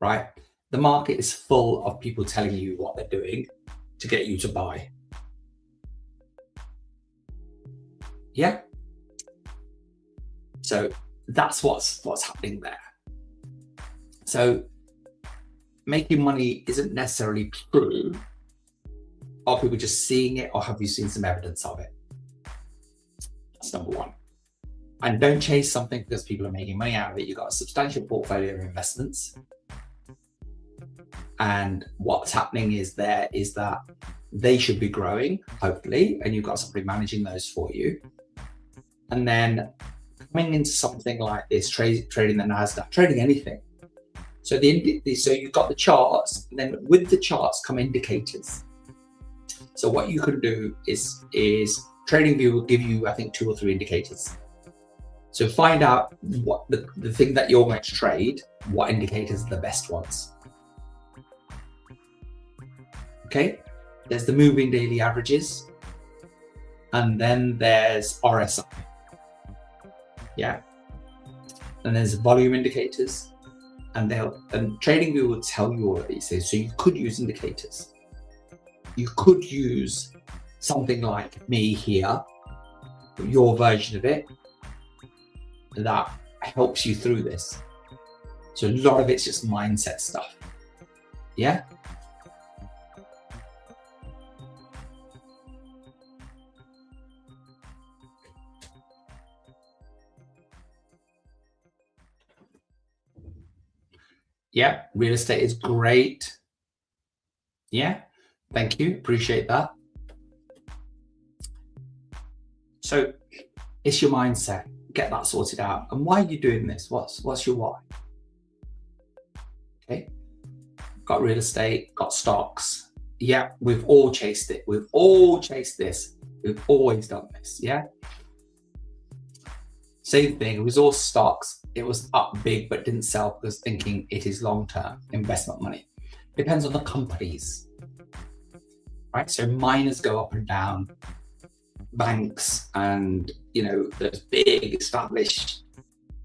right? The market is full of people telling you what they're doing to get you to buy. Yeah. So that's what's happening there. So making money isn't necessarily true. Are people just seeing it, or have you seen some evidence of it? That's number one. And don't chase something because people are making money out of it. You've got a substantial portfolio of investments. And what's happening is that they should be growing, hopefully, and you've got somebody managing those for you. And then coming into something like this, trading the NASDAQ, trading anything. So so you've got the charts, and then with the charts come indicators. So what you can do is TradingView will give you, I think, 2 or 3 indicators. So find out what the thing that you're going to trade, what indicators are the best ones. Okay, There's the moving daily averages, and then there's RSI. Yeah. And there's volume indicators, and TradingView will tell you all of these things. So you could use indicators. You could use something like me here, your version of it, that helps you through this. So a lot of it's just mindset stuff. Yeah. Yeah, real estate is great. Yeah, thank you. Appreciate that. So it's your mindset. Get that sorted out. And why are you doing this? What's your why? Okay. Got real estate, got stocks. Yeah, we've all chased it. We've all chased this. We've always done this. Yeah. Same thing, resource stocks. It was up big, but didn't sell because thinking it is long-term investment money. Depends on the companies, right? So miners go up and down. Banks and, those big established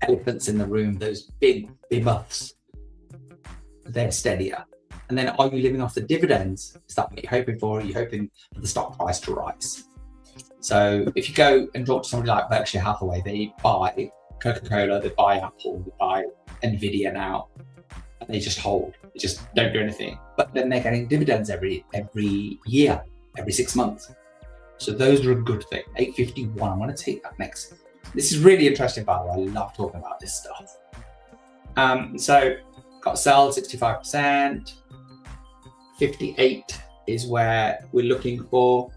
elephants in the room, those big behemoths, they're steadier. And then are you living off the dividends? Is that what you're hoping for? Or are you hoping for the stock price to rise? So if you go and talk to somebody like Berkshire Hathaway, they buy Coca-Cola, they buy Apple, they buy Nvidia now, and they just hold. They just don't do anything. But then they're getting dividends every year, every 6 months. So those are a good thing. 851, I'm going to take that next. This is really interesting, by the way. I love talking about this stuff. So got sell 65%. 58 is where we're looking for.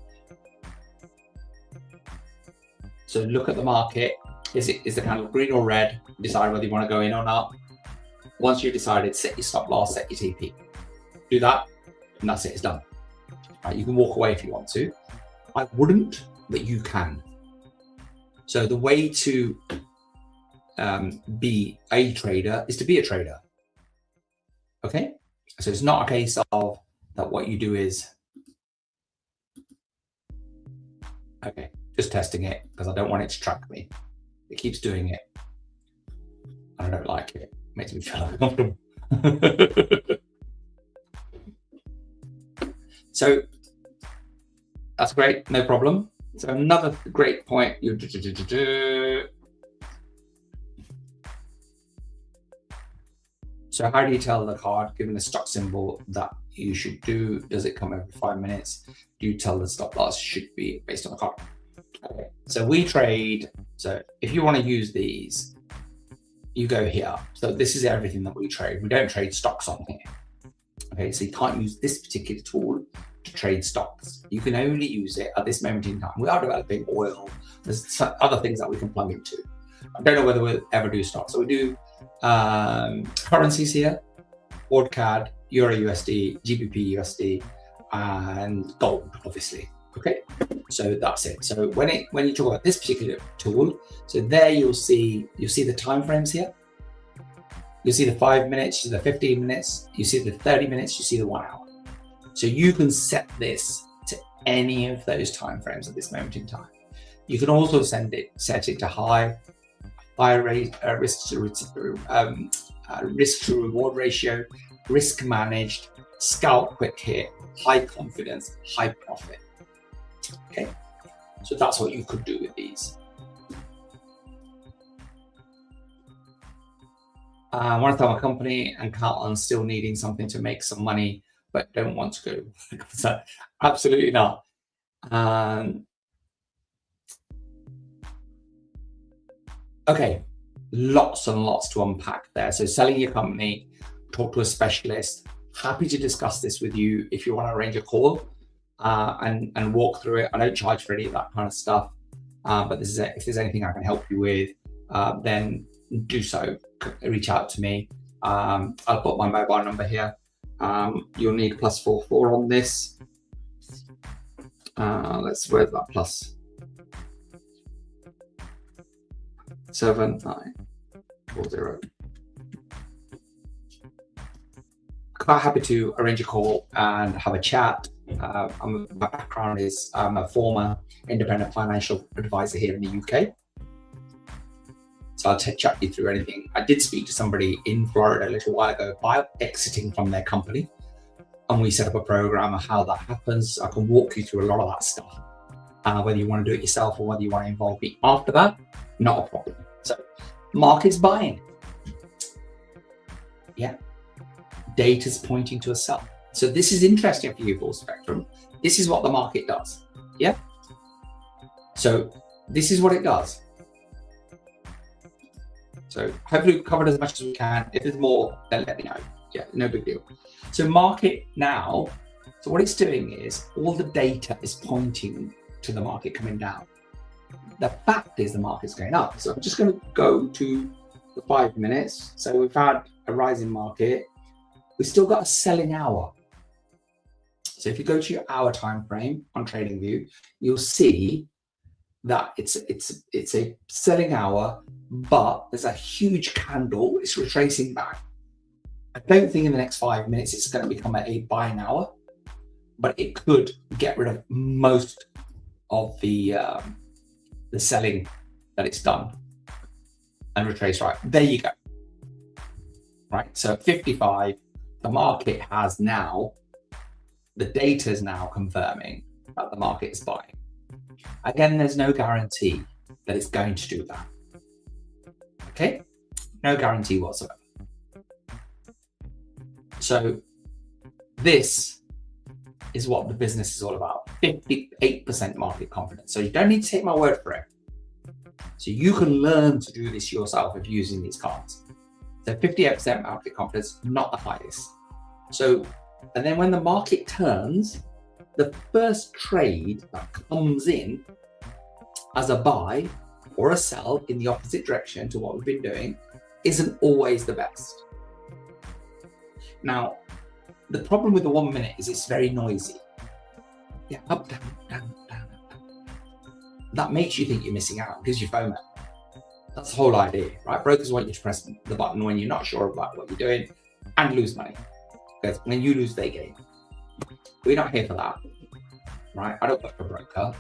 So look at the market. Is the candle green or red? Decide whether you want to go in or not. Once you've decided, set your stop loss, set your TP. Do that, and that's it. It's done. Right, you can walk away if you want to. I wouldn't, but you can. So the way to be a trader is to be a trader. Okay? So it's not a case of that what you do is, okay, just testing it because I don't want it to track me. It keeps doing it. I don't like it. It makes me feel uncomfortable. So that's great, no problem. So another great point. So how do you tell the card, given the stock symbol, that you should do? Does it come every 5 minutes? Do you tell the stop loss should be based on the card? Okay, so we trade. So if you want to use these, you go here. So this is everything that we trade. We don't trade stocks on here. Okay, so you can't use this particular tool to trade stocks. You can only use it at this moment in time. We are developing oil. There's other things that we can plug into. I don't know whether we'll ever do stocks. So we do currencies here: AUD CAD, Euro USD, GBP USD, and gold, obviously. Okay, so that's it. So when you talk about this particular tool, so there you'll see the time frames here. You'll see the 5 minutes, you see the 15 minutes, you see the 30 minutes, you see the 1 hour. So you can set this to any of those time frames at this moment in time. You can also set it to high rate, risk to reward ratio, risk managed, scalp quick hit, high confidence, high profit. Okay, so that's what you could do with these. I want to tell my company and count on still needing something to make some money, but don't want to go. So, absolutely not. Okay, lots and lots to unpack there. So selling your company, talk to a specialist. Happy to discuss this with you if you want to arrange a call and walk through it. I don't charge for any of that kind of stuff, but this is if there's anything I can help you with, then do so. Reach out to me. I'll put my mobile number here. You'll need +44 on this. Where's that plus? 7940. Quite happy to arrange a call and have a chat. My background is I'm a former independent financial advisor here in the UK. So I'll chat you through anything. I did speak to somebody in Florida a little while ago about exiting from their company. And we set up a program of how that happens. I can walk you through a lot of that stuff. Whether you want to do it yourself or whether you want to involve me after that, not a problem. So market's buying. Yeah. Data's pointing to a sell. So this is interesting for you, full spectrum. This is what the market does. Yeah. So this is what it does. So hopefully we've covered as much as we can. If there's more, then let me know. Yeah, no big deal. So market now, so what it's doing is all the data is pointing to the market coming down. The fact is the market's going up. So I'm just going to go to the 5 minutes. So we've had a rising market. We've still got a selling hour. So if you go to your hour time frame on TradingView, you'll see that it's a selling hour, but there's a huge candle. It's retracing back. I don't think in the next 5 minutes it's going to become a buying hour, but it could get rid of most of the selling that it's done and retrace right. There you go. Right. So at 55, the market has now, the data is now confirming that the market is buying. Again, there's no guarantee that it's going to do that. Okay? No guarantee whatsoever. So this is what the business is all about. 58% market confidence. So you don't need to take my word for it. So you can learn to do this yourself if you're using these cards. So 58% market confidence, not the highest. So, and then when the market turns, the first trade that comes in as a buy or a sell in the opposite direction to what we've been doing isn't always the best. Now, the problem with the 1 minute is it's very noisy. Yeah, up, down, down, down, down. That makes you think you're missing out, gives you FOMO. That's the whole idea, right? Brokers want you to press the button when you're not sure about what you're doing and lose money. Because when you lose, they gain. We're not here for that, right? I don't work for a broker.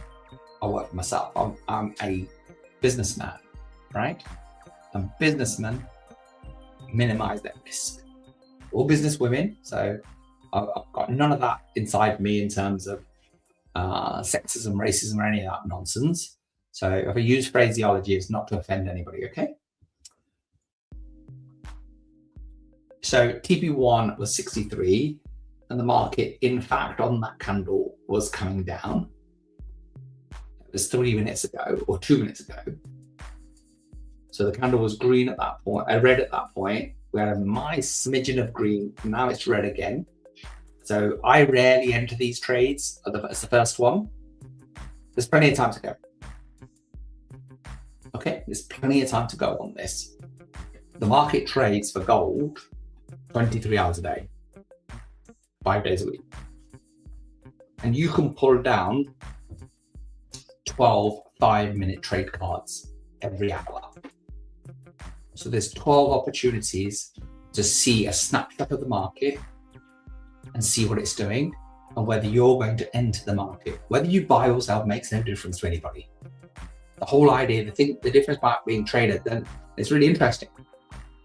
I work for myself. I'm a businessman, right? And businessmen minimize their risk. All business women, so I've got none of that inside me in terms of sexism, racism, or any of that nonsense. So if I use phraseology, it's not to offend anybody, okay? So TP1 was 63, and the market, in fact, on that candle was coming down. It was 3 minutes ago, or 2 minutes ago. So the candle was green at that point, red at that point. We had a nice smidgen of green, now it's red again. So I rarely enter these trades as the first one. There's plenty of time to go. Okay, there's plenty of time to go on this. The market trades for gold 23 hours a day, 5 days a week. And you can pull down 12 5-minute trade cards every hour. So there's 12 opportunities to see a snapshot of the market and see what it's doing and whether you're going to enter the market. Whether you buy or sell makes no difference to anybody. The whole idea, the difference about being traded, then it's really interesting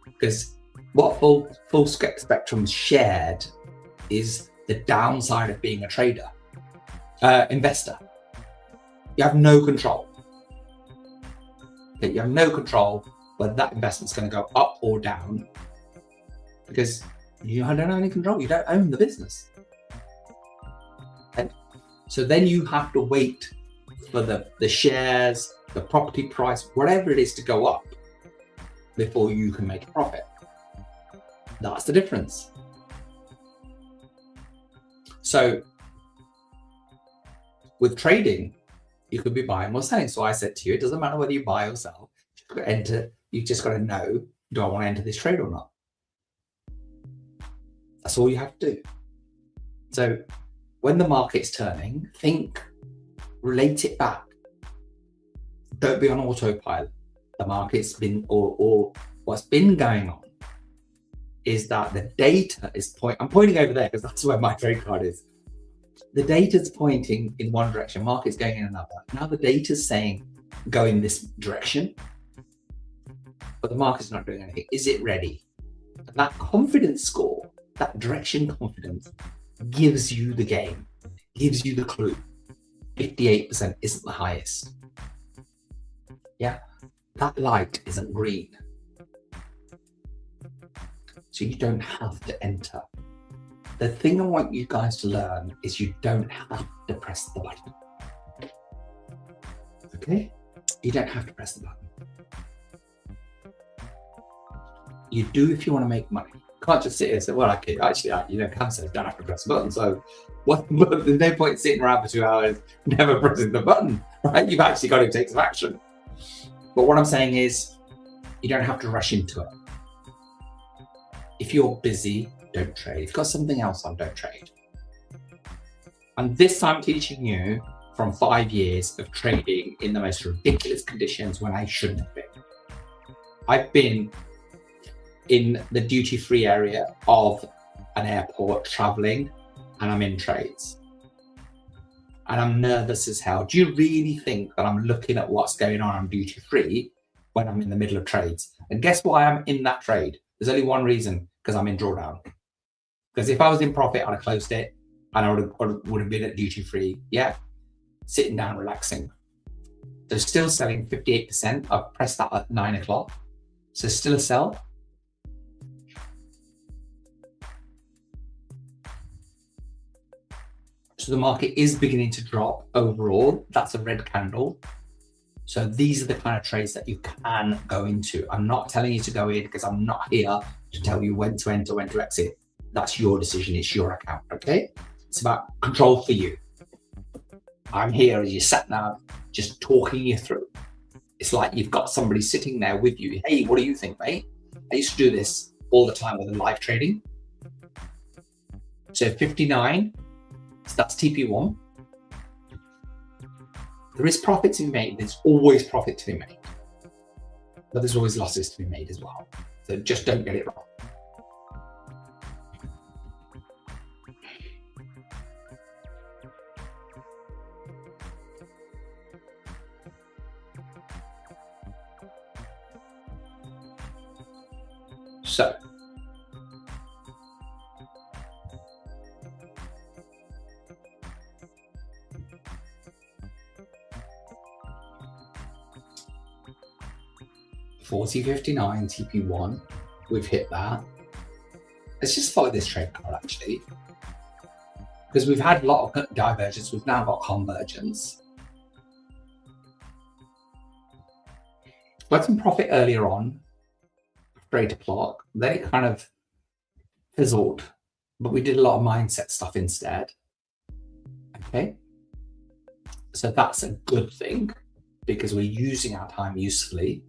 because what full spectrum shared is the downside of being a trader, investor. You have no control. Okay, you have no control whether that investment's going to go up or down because you don't have any control. You don't own the business. Okay? So then you have to wait for the shares, the property price, whatever it is to go up before you can make a profit. That's the difference. So with trading, you could be buying or selling. So I said to you, it doesn't matter whether you buy or sell. You've just got to know, do I want to enter this trade or not? That's all you have to do. So when the market's turning, relate it back. Don't be on autopilot. The market's been, or what's been going on is that the data is I'm pointing over there because that's where my trade card is. The data's pointing in one direction, market's going in another. Now the data's saying go in this direction, but the market's not doing anything. Is it ready? And that confidence score, that direction confidence, gives you the game, gives you the clue. 58% isn't the highest. Yeah, that light isn't green. So you don't have to enter. The thing I want you guys to learn is you don't have to press the button. Okay? You don't have to press the button. You do if you want to make money. You can't just sit here and say, well, okay, actually, Cam says don't have to press the button. So there's no point sitting around for 2 hours never pressing the button, right? You've actually got to take some action. But what I'm saying is you don't have to rush into it. If you're busy, don't trade. If you've got something else on, don't trade. And this I'm teaching you from 5 years of trading in the most ridiculous conditions when I shouldn't have been. I've been in the duty-free area of an airport traveling, and I'm in trades. And I'm nervous as hell. Do you really think that I'm looking at what's going on duty-free when I'm in the middle of trades? And guess why I'm in that trade? There's only one reason, because I'm in drawdown. Because if I was in profit, I'd have closed it and I would have been at duty-free, yeah, sitting down, relaxing. So still selling 58%. I've pressed that at 9 o'clock. So still a sell. So the market is beginning to drop overall. That's a red candle. So these are the kind of trades that you can go into. I'm not telling you to go in because I'm not here to tell you when to enter, when to exit. That's your decision. It's your account, okay? It's about control for you. I'm here as you sat now, just talking you through. It's like you've got somebody sitting there with you. Hey, what do you think, mate? I used to do this all the time with live trading. So 59, so that's TP1. There is profit to be made. There's always profit to be made. But there's always losses to be made as well. So just don't get it wrong. So, $40.59 TP1, we've hit that. Let's just follow this trade card actually, because we've had a lot of divergence. We've now got convergence. We had some profit earlier on, after 8 o'clock. Then it kind of fizzled, but we did a lot of mindset stuff instead. Okay, so that's a good thing because we're using our time usefully.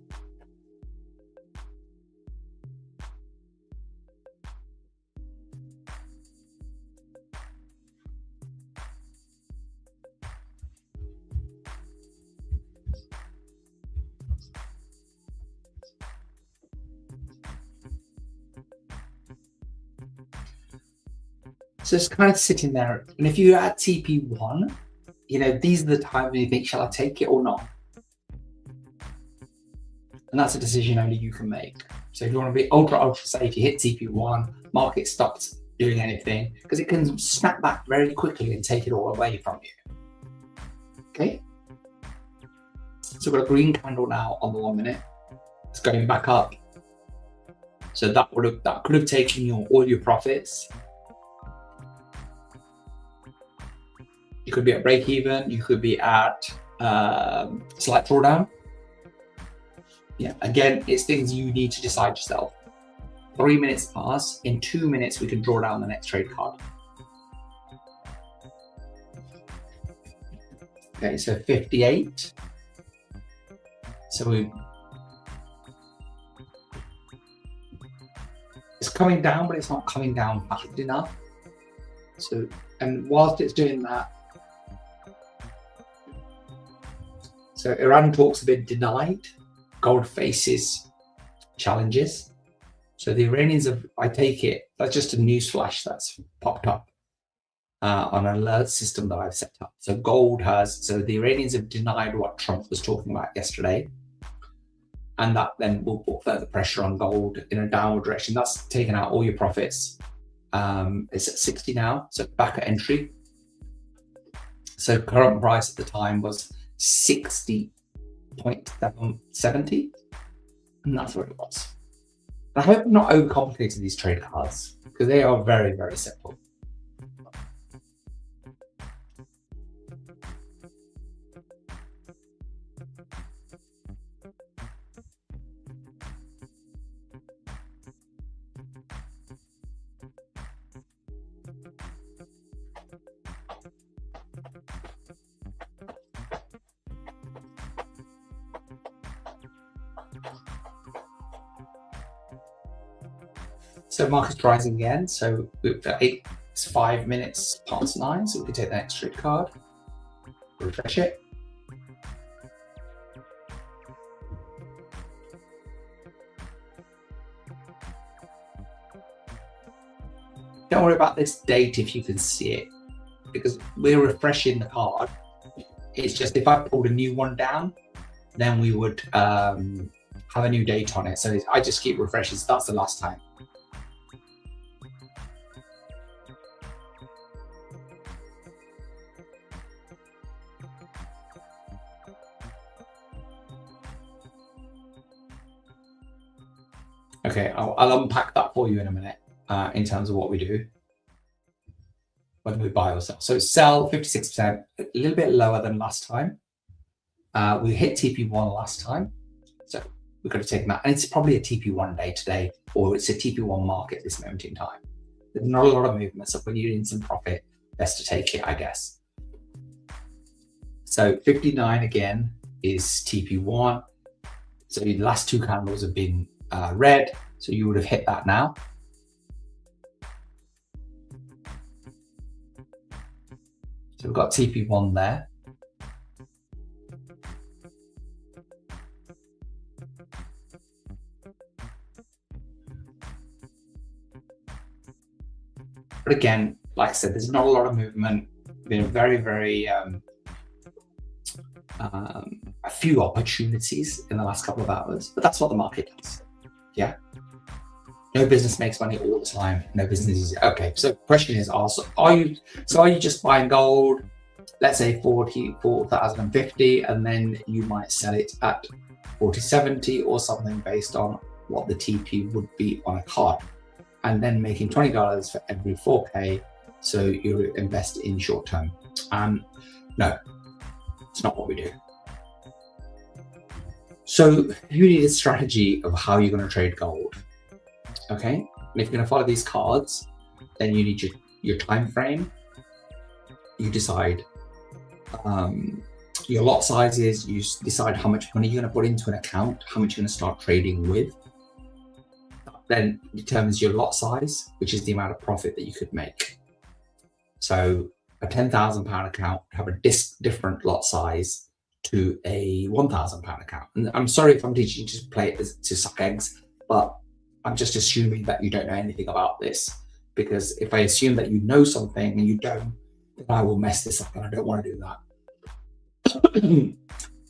So it's kind of sitting there. And if you're at TP1, these are the times when you think, shall I take it or not? And that's a decision only you can make. So if you want to be ultra safe, you hit TP1, market stops doing anything, because it can snap back very quickly and take it all away from you. Okay? So we've got a green candle now on the 1 minute. It's going back up. So that could have taken all your profits. You could be at break even. You could be at slight drawdown. Yeah, again, it's things you need to decide yourself. 3 minutes pass. In 2 minutes, we can draw down the next trade card. Okay, so 58. So it's coming down, but it's not coming down fast enough. So, and whilst it's doing that, so Iran talks have been denied. Gold faces challenges. So the Iranians have, I take it, that's just a news flash that's popped up. on an alert system that I've set up. So gold so the Iranians have denied what Trump was talking about yesterday. And that then will put further pressure on gold in a downward direction. That's taken out all your profits. It's at 60 now, so back at entry. So current price at the time was 60.70, and that's where it was. I hope I'm not overcomplicating these trade cards because they are very, very simple. So market's rising again. So it's 5 minutes past 9. So we can take the next trade card, refresh it. Don't worry about this date if you can see it, because we're refreshing the card. It's just if I pulled a new one down, then we would have a new date on it. So I just keep refreshing. So that's the last time. Okay, I'll unpack that for you in a minute in terms of what we do, whether we buy or sell. So sell 56%, a little bit lower than last time. We hit TP1 last time, so we could have taken that. And it's probably a TP1 day today, or it's a TP1 market at this moment in time. There's not a lot of movement, so when you're in some profit, best to take it, I guess. So 59 again is TP1. So the last two candles have been red, so you would have hit that now. So we've got TP1 there. But again, like I said, there's not a lot of movement. Been very, very a few opportunities in the last couple of hours, but that's what the market does. Yeah. No business makes money all the time. No business is okay. So the question is also, are you just buying gold, let's say 40,050, and then you might sell it at 4070 or something based on what the TP would be on a card, and then making $20 for every 4K. So you invest in short term. No, it's not what we do. So you need a strategy of how you're going to trade gold. Okay, and if you're going to follow these cards, then you need your time frame. You decide your lot sizes. You decide how much money you're going to put into an account, how much you're going to start trading with. That then determines your lot size, which is the amount of profit that you could make. So a £10,000 account would have a different lot size to a £1,000 account. And I'm sorry if I'm teaching you to play it to suck eggs, but I'm just assuming that you don't know anything about this, because if I assume that you know something and you don't, then I will mess this up, and I don't want to do that.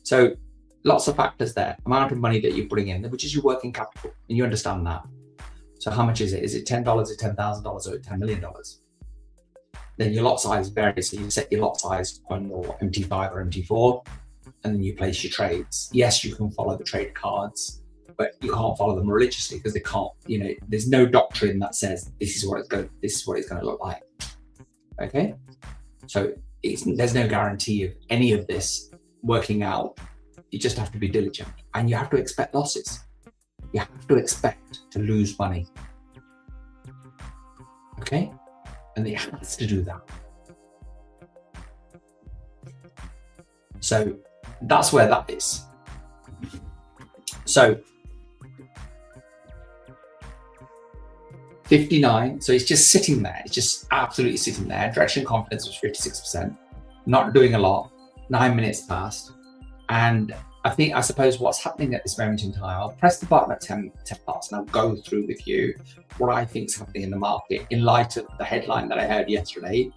So lots of factors there. Amount of money that you're putting in, which is your working capital, and you understand that. So how much is it? Is it $10, or $10,000, or $10 million? Then your lot size varies. So you set your lot size on your MT5 or MT4, and then you place your trades. Yes, you can follow the trade cards, but you can't follow them religiously because they can't, there's no doctrine that says this is what it's going to look like. Okay, so there's no guarantee of any of this working out. You just have to be diligent, and you have to expect losses. You have to expect to lose money. Okay, and it has to do that. So that's where that is. So 59, so it's just sitting there. It's just absolutely sitting there. Direction confidence was 56%, not doing a lot. 9 minutes passed. And I suppose what's happening at this moment in time, I'll press the button at 10 past and I'll go through with you what I think is happening in the market in light of the headline that I heard yesterday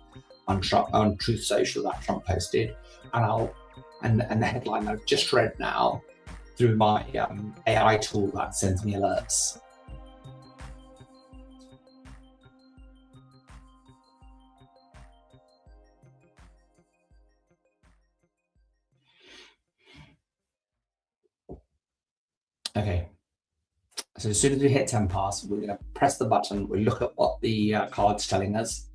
on Truth Social that Trump posted, and the headline I've just read now through my AI tool that sends me alerts. Okay, so as soon as we hit 10 past, we're going to press the button, we'll look at what the card's telling us,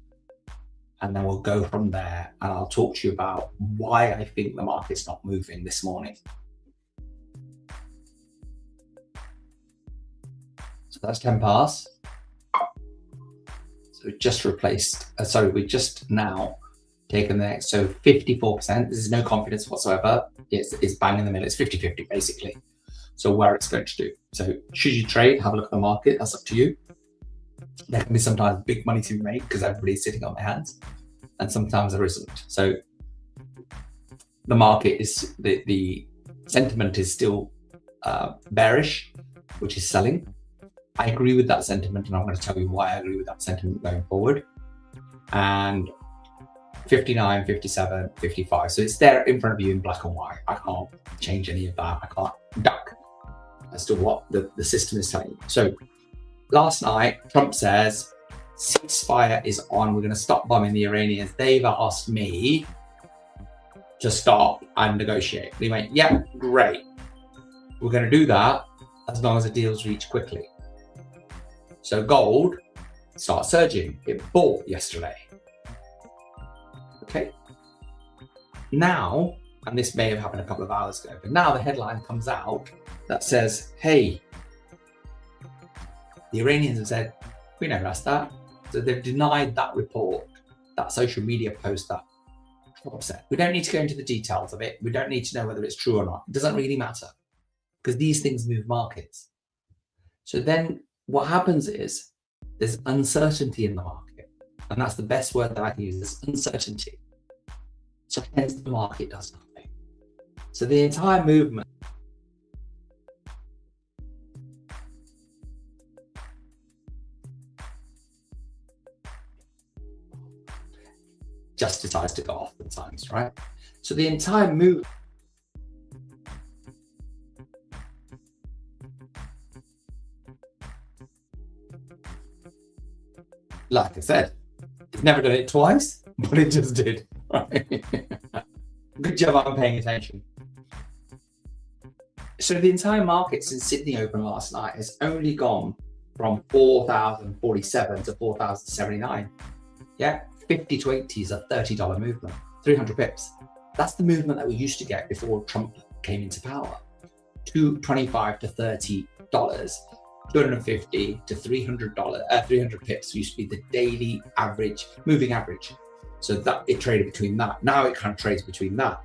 and then we'll go from there, and I'll talk to you about why I think the market's not moving this morning. So that's 10 past. So we just replaced, we just now taken the next, so 54%. This is no confidence whatsoever. It's bang in the middle. It's 50-50 basically. So where it's going to do. So should you trade, have a look at the market. That's up to you. There can be sometimes big money to be made because everybody's sitting on their hands, and sometimes there isn't. So the market is, the sentiment is still bearish, which is selling. I agree with that sentiment, and I'm going to tell you why I agree with that sentiment going forward. And 59, 57, 55. So it's there in front of you in black and white. I can't change any of that. I can't duck as to what the system is telling you. So last night, Trump says, ceasefire is on. We're going to stop bombing the Iranians. They've asked me to stop and negotiate. He went, yeah, great. We're going to do that as long as the deal's reached quickly. So gold starts surging. It bought yesterday. Okay. Now, and this may have happened a couple of hours ago, but now the headline comes out that says, hey, the Iranians have said, we never asked that. So they've denied that report, that social media post that Trump said. We don't need to go into the details of it. We don't need to know whether it's true or not. It doesn't really matter because these things move markets. So then what happens is there's uncertainty in the market. And that's the best word that I can use, is uncertainty. So hence the market does nothing. So the entire movement just decides to go off sometimes, right? So the entire move, like I said, it's never done it twice, but it just did. Right? Good job on paying attention. So the entire market since Sydney opened last night has only gone from 4,047 to 4,079. Yeah, 50 to 80 is a $30 movement, 300 pips. That's the movement that we used to get before Trump came into power. $25 to $30, 250 to $300, 300 pips used to be the daily average, moving average. So that it traded between that. Now it kind of trades between that.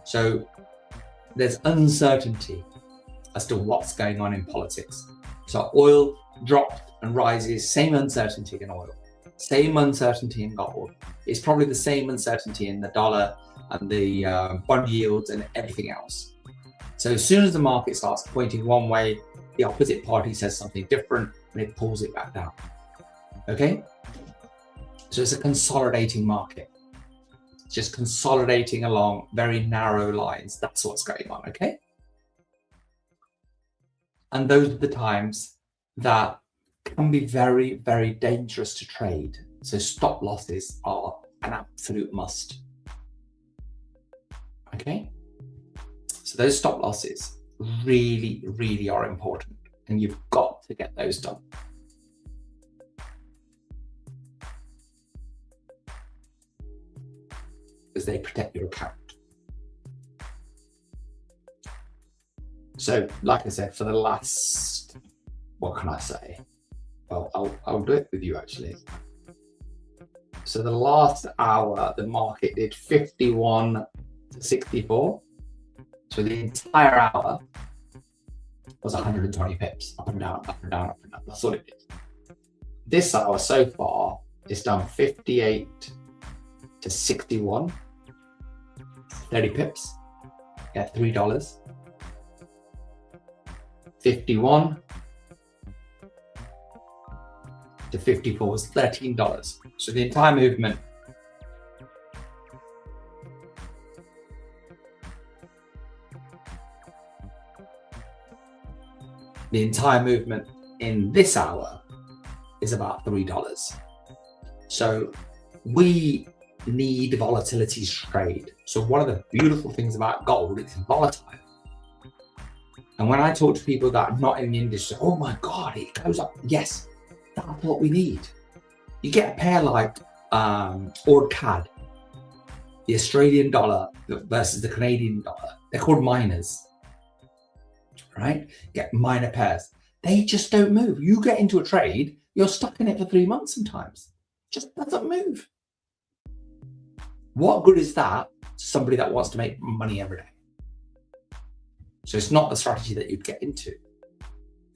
So there's uncertainty as to what's going on in politics. So oil drops and rises, same uncertainty in oil, same uncertainty in gold. It's probably the same uncertainty in the dollar and the bond yields and everything else. So as soon as the market starts pointing one way, the opposite party says something different and it pulls it back down. Okay? So it's a consolidating market. It's just consolidating along very narrow lines. That's what's going on, okay? And those are the times that can be very, very dangerous to trade. So stop losses are an absolute must. Okay? So those stop losses really, really are important, and you've got to get those done. Because they protect your account. So, like I said, for the last, what can I say? Well, I'll do it with you actually. So the last hour, the market did 51 to 64. So the entire hour was 120 pips, up and down, up and down, up and down. That's all it did. This hour so far is done 58 to 61, 30 pips, yeah, $3. 51 to 54 was $13. So the entire movement The entire movement in this hour is about $3. So we need volatility to trade. So one of the beautiful things about gold, it's volatile. And when I talk to people that are not in the industry, oh my God, it goes up. Yes, that's what we need. You get a pair like CAD, the Australian dollar versus the Canadian dollar. They're called miners, right? Get minor pairs. They just don't move. You get into a trade, you're stuck in it for 3 months sometimes. Just doesn't move. What good is that to somebody that wants to make money every day? So it's not the strategy that you'd get into.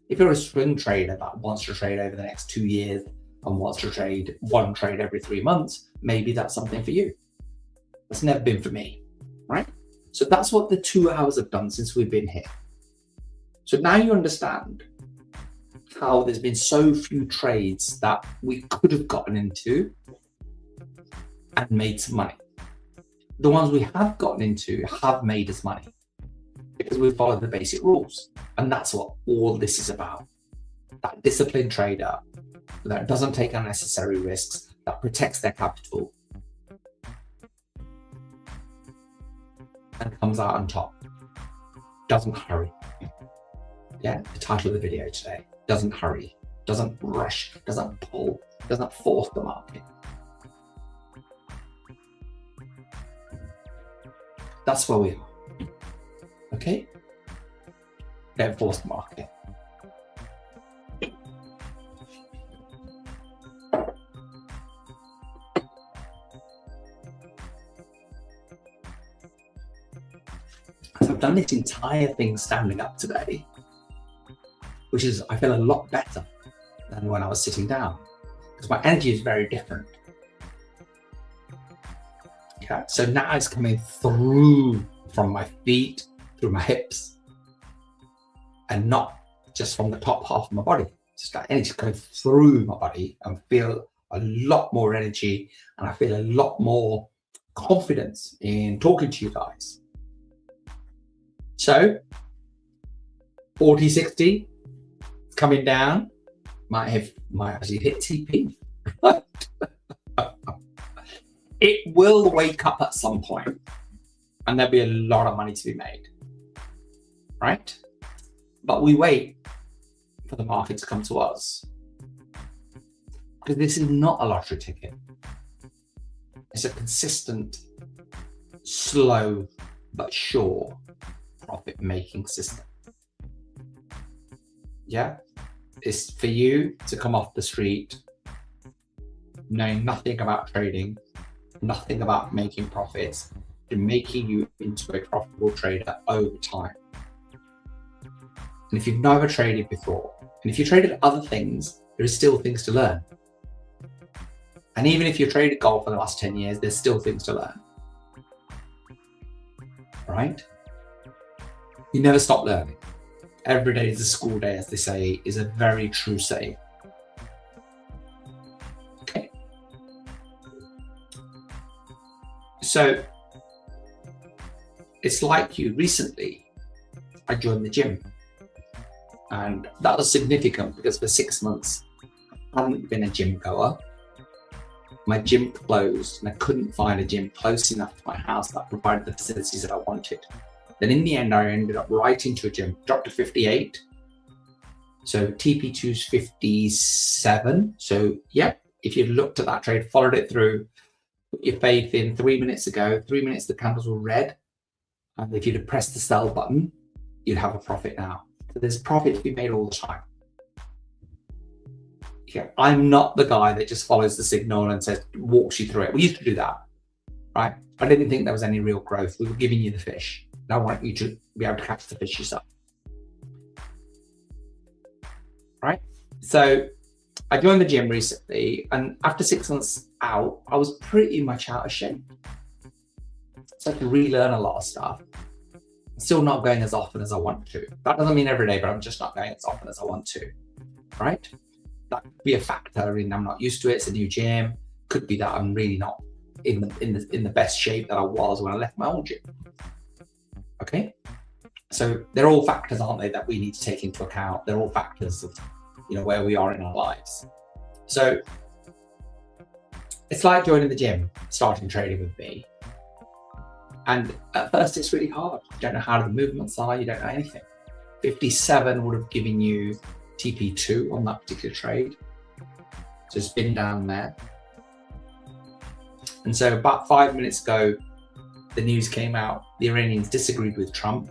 If you're a swing trader that wants to trade over the next 2 years and wants to trade one trade every 3 months, maybe that's something for you. That's never been for me, right? So that's what the 2 hours have done since we've been here. So now you understand how there's been so few trades that we could have gotten into and made some money. The ones we have gotten into have made us money because we followed the basic rules. And that's what all this is about. That disciplined trader that doesn't take unnecessary risks, that protects their capital and comes out on top. Doesn't hurry. Yeah, the title of the video today. Doesn't hurry, doesn't rush, doesn't pull, doesn't force the market. That's where we are. Okay? Don't force the market. So I've done this entire thing standing up today, which is, I feel a lot better than when I was sitting down because my energy is very different. Okay, so now it's coming through from my feet, through my hips, and not just from the top half of my body. Just that energy going through my body and feel a lot more energy, and I feel a lot more confidence in talking to you guys. So 40-60 coming down, might actually hit TP. It will wake up at some point and there'll be a lot of money to be made, right? But we wait for the market to come to us because this is not a lottery ticket. It's a consistent, slow, but sure profit-making system. Yeah? It's for you to come off the street knowing nothing about trading, nothing about making profits, and making you into a profitable trader over time. And if you've never traded before, and if you traded other things, there is still things to learn. And even if you've traded gold for the last 10 years, there's still things to learn. Right? You never stop learning. Every day is a school day, as they say, is a very true saying. Okay. So it's like you recently, I joined the gym, and that was significant because for 6 months I hadn't been a gym goer. My gym closed and I couldn't find a gym close enough to my house that provided the facilities that I wanted. Then in the end, I ended up right into a gym, dropped to 58. So TP2 is 57. So yeah, if you looked at that trade, followed it through, put your faith in 3 minutes ago, 3 minutes, the candles were red. And if you'd have pressed the sell button, you'd have a profit now. So there's profit to be made all the time. Yeah, I'm not the guy that just follows the signal and says, walks you through it. We used to do that, right? I didn't think there was any real growth. We were giving you the fish. I want you to be able to catch the fish yourself. Right? So I joined the gym recently, and after 6 months out, I was pretty much out of shape. So I had to relearn a lot of stuff. I'm still not going as often as I want to. That doesn't mean every day, but I'm just not going as often as I want to. Right? That could be a factor in I'm not used to it. It's a new gym. Could be that I'm really not in the best shape that I was when I left my old gym. Okay, So they're all factors, aren't they, that we need to take into account. They're all factors of, where we are in our lives. So it's like joining the gym, starting trading with me. And at first it's really hard. You don't know how the movements are, you don't know anything. 57 would have given you TP2 on that particular trade. So it's been down there. And so about 5 minutes ago, the news came out, the Iranians disagreed with Trump.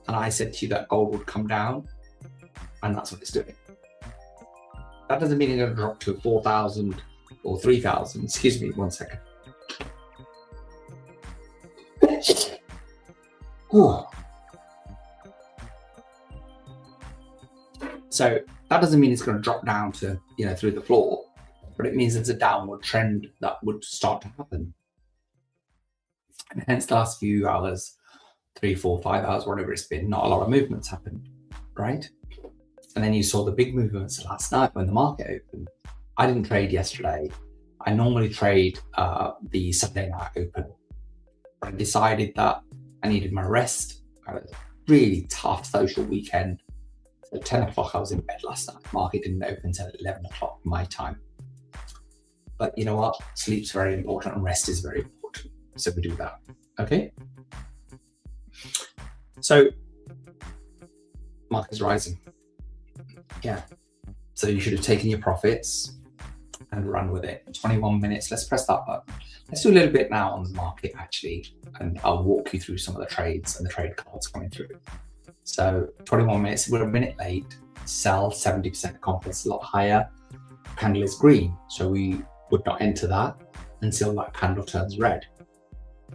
And I said to you that gold would come down, and that's what it's doing. That doesn't mean it's going to drop to 4,000 or 3,000. Excuse me, 1 second. So that doesn't mean it's going to drop down to, through the floor, but it means there's a downward trend that would start to happen. And hence the last few hours, 3, 4, 5 hours, whatever it's been, not a lot of movements happened, right? And then you saw the big movements last night when the market opened. I didn't trade yesterday. I normally trade the Sunday night open. But I decided that I needed my rest. I had a really tough social weekend. So 10 o'clock I was in bed last night. Market didn't open until 11 o'clock my time. But you know what? Sleep's very important and rest is very important. So we do that, okay? So market's rising. Yeah. So you should have taken your profits and run with it. 21 minutes. Let's press that button. Let's do a little bit now on the market actually, and I'll walk you through some of the trades and the trade cards coming through. So 21 minutes, we're a minute late. Sell, 70% confidence, a lot higher. Candle is green, so we would not enter that until that candle turns red.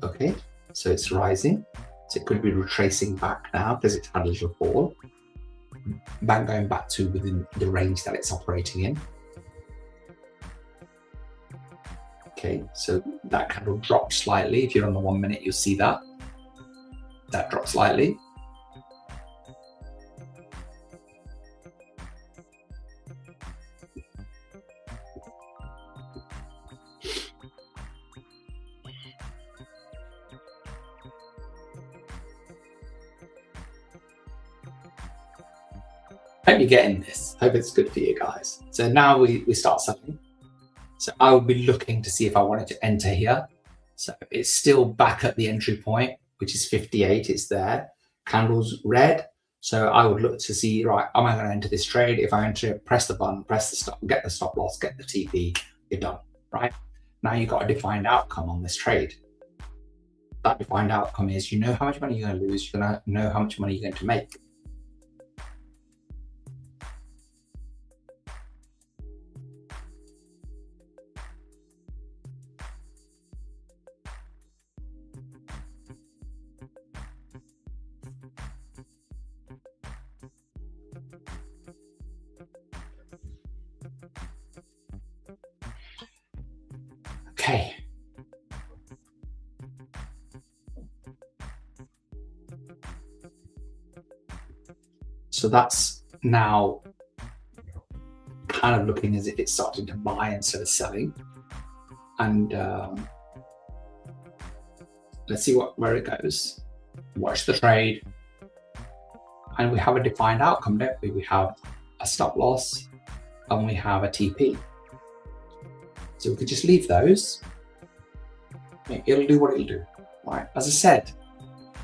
Okay, so it's rising. So it could be retracing back now because it's had a little fall. Back going back to within the range that it's operating in. Okay, so that candle dropped slightly. If you're on the 1 minute, you'll see that. That dropped slightly. Hope you're getting this. Hope it's good for you guys. So now we start selling. So I would be looking to see if I wanted to enter here. So it's still back at the entry point, which is 58. It's there. Candle's red. So I would look to see, right, am I going to enter this trade? If I enter it, press the button, press the stop, get the stop loss, get the TP, you're done, right? Now you've got a defined outcome on this trade. That defined outcome is, you know how much money you're going to lose. You're going to know how much money you're going to make. Okay. So that's now kind of looking as if it's starting to buy instead of selling. And let's see where it goes. Watch the trade. And we have a defined outcome, don't we? We have a stop loss and we have a TP. So we could just leave those. It'll do what it'll do, right? As I said,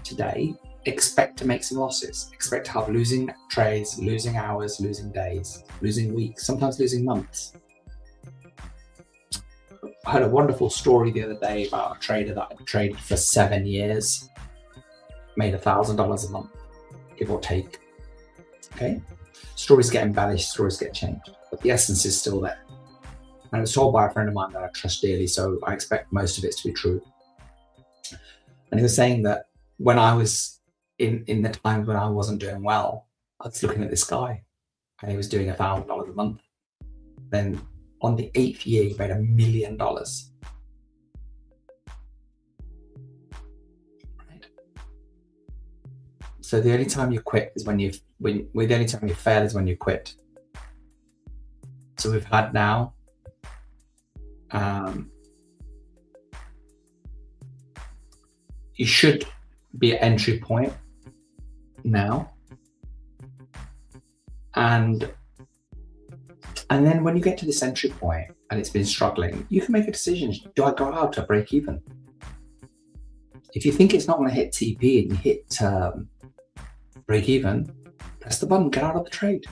today, expect to make some losses. Expect to have losing trades, losing hours, losing days, losing weeks, sometimes losing months. I heard a wonderful story the other day about a trader that had traded for 7 years, made $1,000 a month, give or take. Okay? Stories get embellished, stories get changed, but the essence is still there. And it was told by a friend of mine that I trust dearly, so I expect most of it to be true. And he was saying that when I was in the times when I wasn't doing well, I was looking at this guy and he was doing $1,000 a month. Then on the 8th year, he made $1 million. Right? So the only time you quit is the only time you fail is when you quit. So we've had now you should be at entry point now. And then when you get to this entry point and it's been struggling, you can make a decision. Do I go out to break even? If you think it's not going to hit TP and you hit break even, press the button, get out of the trade.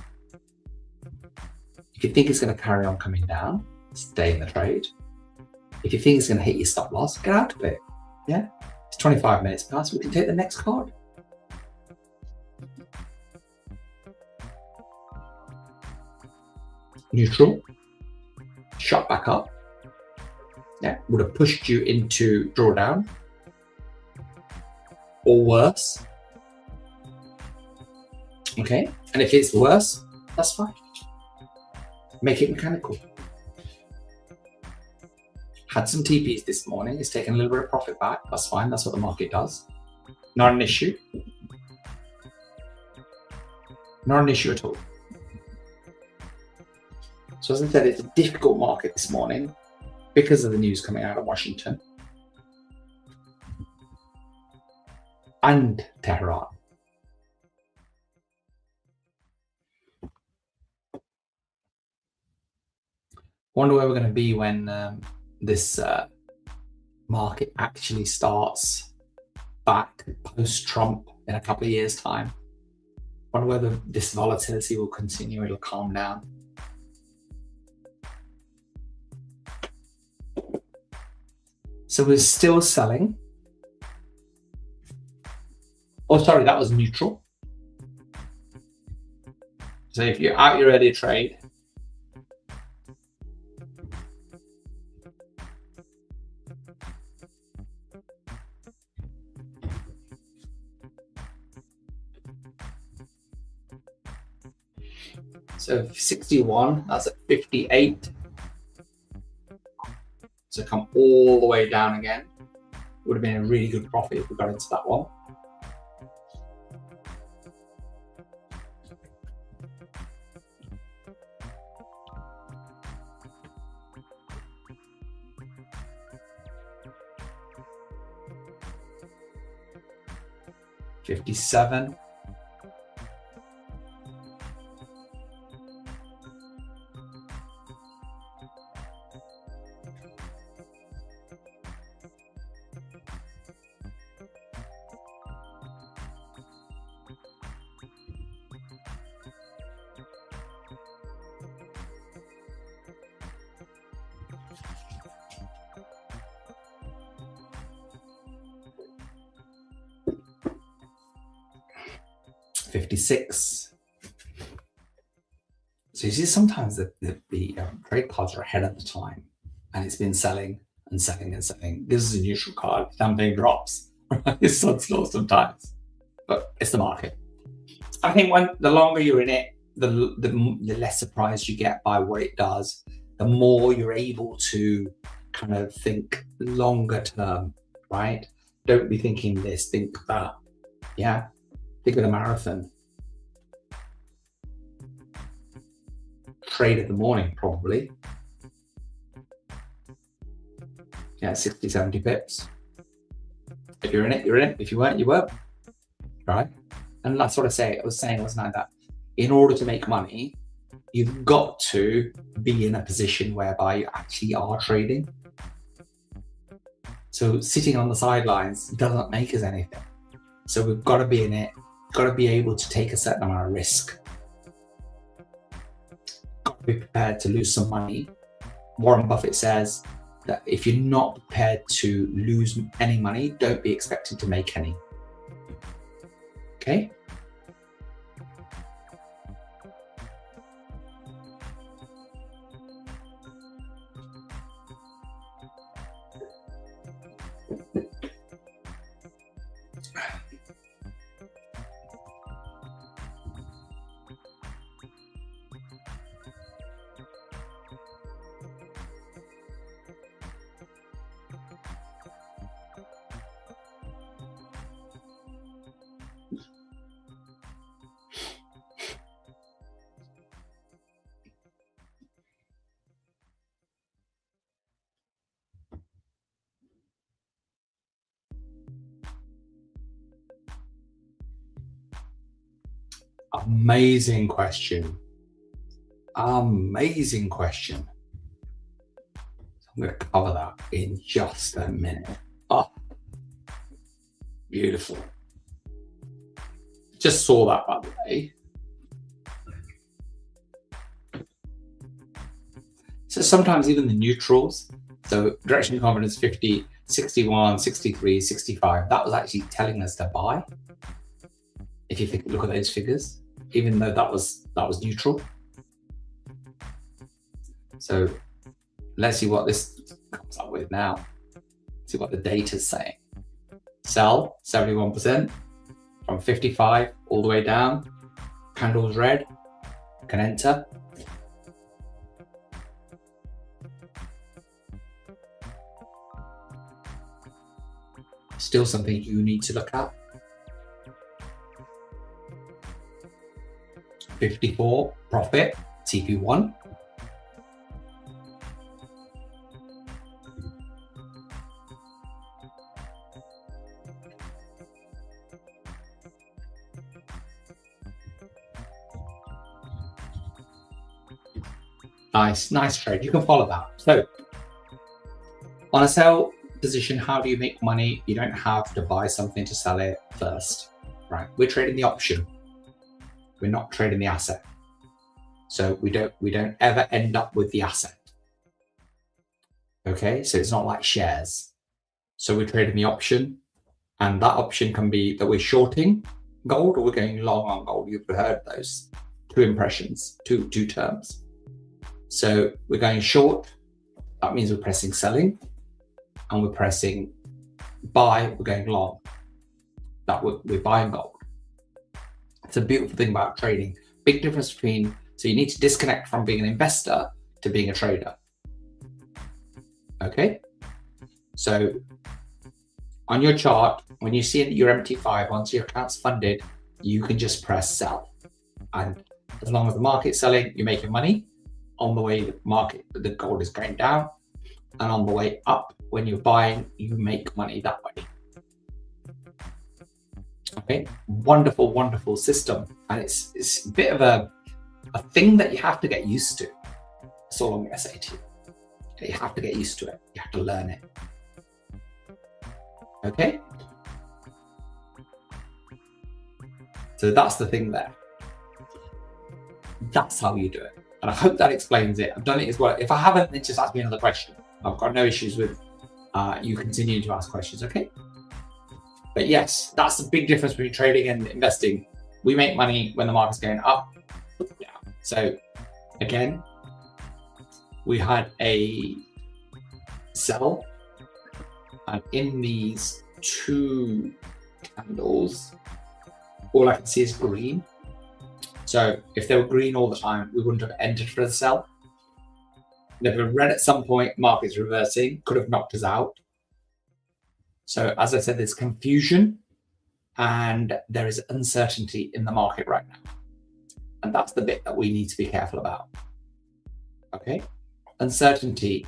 If you think it's going to carry on coming down, stay in the trade. If you think it's going to hit your stop loss, get out of it. Yeah, it's 25 minutes past. We can take the next card. Neutral, shot back up. Yeah, would have pushed you into drawdown or worse. Okay, and if it's worse, that's fine. Make it mechanical. Had some TPs this morning. It's taken a little bit of profit back. That's fine. That's what the market does. Not an issue. Not an issue at all. So as I said, it's a difficult market this morning because of the news coming out of Washington and Tehran. Wonder where we're going to be when this market actually starts back post-Trump in a couple of years' time. Wonder whether this volatility will continue. It'll calm down. So we're still selling. Oh, sorry, that was neutral. So if you're out your earlier trade, so 61, that's at 58. So come all the way down again. Would have been a really good profit if we got into that one. $57. $56. So you see sometimes the trade cards are ahead of the time and it's been selling and selling and selling. This is a neutral card. Something drops. It's so slow sometimes, but it's the market. I think the longer you're in it, the less surprised you get by what it does. The more you're able to kind of think longer term, right? Don't be thinking this, think that. Yeah, think of the marathon. Trade at the morning, probably. Yeah, 60, 70 pips. If you're in it, you're in it. If you weren't, you weren't. Right? And that's what I was saying, wasn't I, that in order to make money, you've got to be in a position whereby you actually are trading. So sitting on the sidelines doesn't make us anything. So we've got to be in it, got to be able to take a certain amount of risk. Got to be prepared to lose some money. Warren Buffett says that if you're not prepared to lose any money, don't be expected to make any. Okay? Amazing question. Amazing question. So I'm going to cover that in just a minute. Oh, beautiful. Just saw that, by the way. So sometimes even the neutrals, so direction of confidence 50, 61, 63, 65, that was actually telling us to buy. If you look at those figures, even though that was neutral. So let's see what this comes up with now. See what the data's saying. Sell 71% from 55 all the way down. Candles red. Can enter. Still something you need to look at. 54 profit, TP1. Nice trade. You can follow that. So on a sell position, how do you make money? You don't have to buy something to sell it first, right? We're trading the option. We're not trading the asset. So we don't ever end up with the asset. Okay, so it's not like shares. So we're trading the option, and that option can be that we're shorting gold or we're going long on gold. You've heard those two impressions, two terms. So we're going short. That means we're pressing selling, and we're pressing buy. We're going long. That we're buying gold. It's a beautiful thing about trading. Big difference between, so you need to disconnect from being an investor to being a trader. Okay? So on your chart, when you see your MT5, once your account's funded, you can just press sell. And as long as the market's selling, you're making money. On the way the gold is going down. And on the way up, when you're buying, you make money that way. Okay, wonderful, wonderful system. And it's a bit of a thing that you have to get used to. That's all I'm going to say to you. You have to get used to it. You have to learn it. Okay? So that's the thing there. That's how you do it. And I hope that explains it. I've done it as well. If I haven't, then just ask me another question. I've got no issues with you continuing to ask questions, okay? But yes, that's the big difference between trading and investing. We make money when the market's going up. Yeah. So again, we had a sell, and in these two candles, all I can see is green. So if they were green all the time, we wouldn't have entered for the sell. And if we read at some point, market's reversing, could have knocked us out. So as I said, there's confusion and there is uncertainty in the market right now. And that's the bit that we need to be careful about. Okay? Uncertainty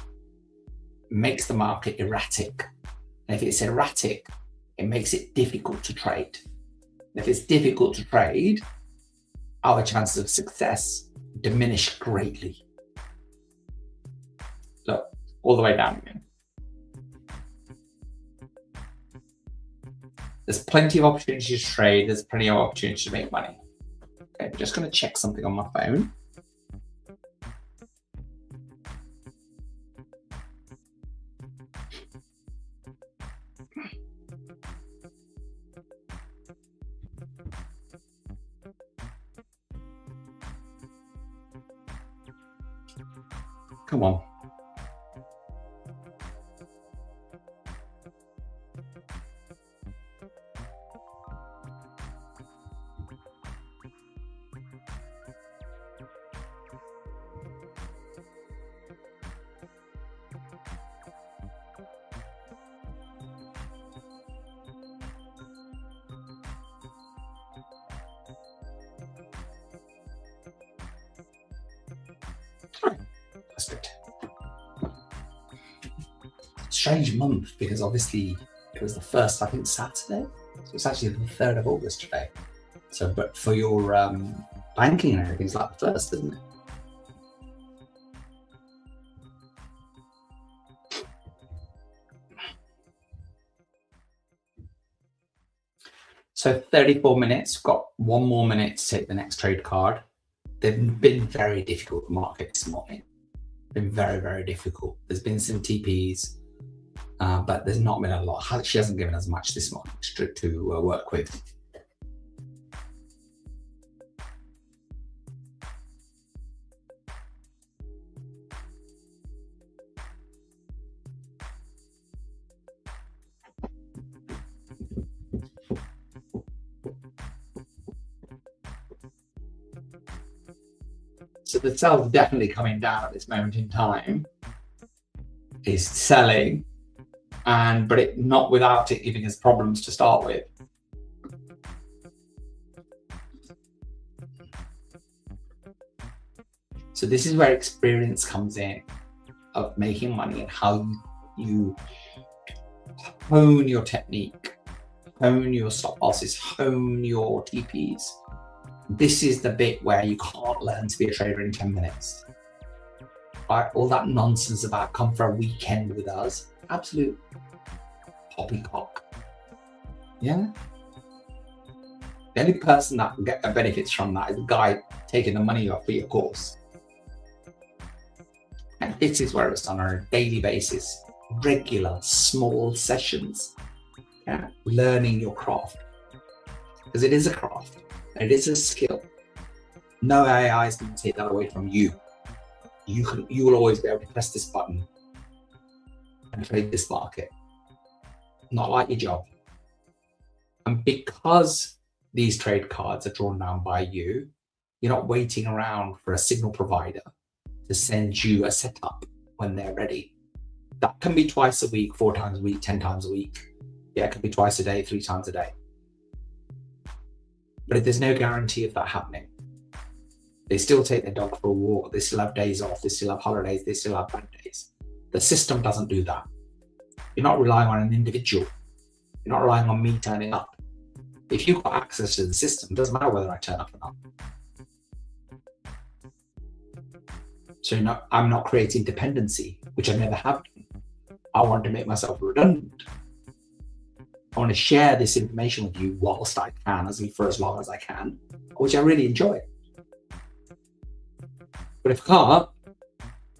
makes the market erratic. And if it's erratic, it makes it difficult to trade. And if it's difficult to trade, our chances of success diminish greatly. Look, all the way down again. There's plenty of opportunities to trade. There's plenty of opportunities to make money. Okay, I'm just going to check something on my phone. Come on. That's good. Strange month, because obviously it was the first, I think, Saturday. So it's actually the 3rd of August today. So, but for your banking and everything, it's like the first, isn't it? So 34 minutes, got 1 more minute to take the next trade card. They've been very difficult to market this morning. Been very, very difficult. There's been some TPs, but there's not been a lot. She hasn't given us much this morning to work with. So the sell is definitely coming down at this moment in time. Is selling, but it not without it giving us problems to start with. So this is where experience comes in of making money and how you hone your technique, hone your stop losses, hone your TPs. This is the bit where you can't learn to be a trader in 10 minutes. Right? All that nonsense about come for a weekend with us, absolute poppycock. Yeah. The only person that can get the benefits from that is the guy taking the money off for your course. And this is where it's done on a daily basis, regular, small sessions. Yeah. Learning your craft. Because it is a craft. It is a skill. No AI is going to take that away from you. You will always be able to press this button and trade this market. Not like your job. And because these trade cards are drawn down by you, you're not waiting around for a signal provider to send you a setup when they're ready. That can be twice a week, 4 times a week, 10 times a week. Yeah, it can be twice a day, 3 times a day. But there's no guarantee of that happening. They still take their dog for a walk. They still have days off. They still have holidays. They still have bad days. The system doesn't do that. You're not relying on an individual. You're not relying on me turning up. If you've got access to the system, it doesn't matter whether I turn up or not. So I'm not creating dependency, which I never have done. I want to make myself redundant. I want to share this information with you whilst I can, for as long as I can, which I really enjoy. But if I can't,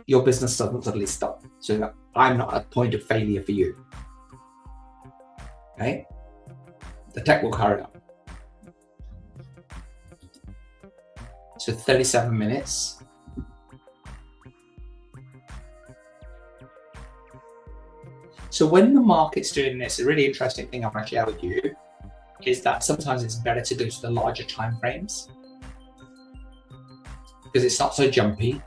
your business doesn't suddenly stop. So I'm not a point of failure for you. Okay? The tech will carry on. So 37 minutes. So when the market's doing this, a really interesting thing I want to share with you is that sometimes it's better to go to the larger time frames because it's not so jumpy.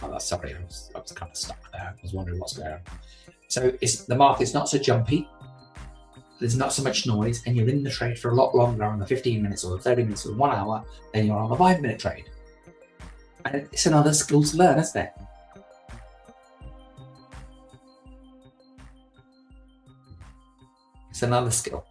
Oh, sorry, I was kind of stuck there. I was wondering what's going on. So the market's not so jumpy. There's not so much noise, and you're in the trade for a lot longer on the 15 minutes or the 30 minutes or 1 hour than you're on the 5-minute trade. And it's another skill to learn, isn't it? It's another skill.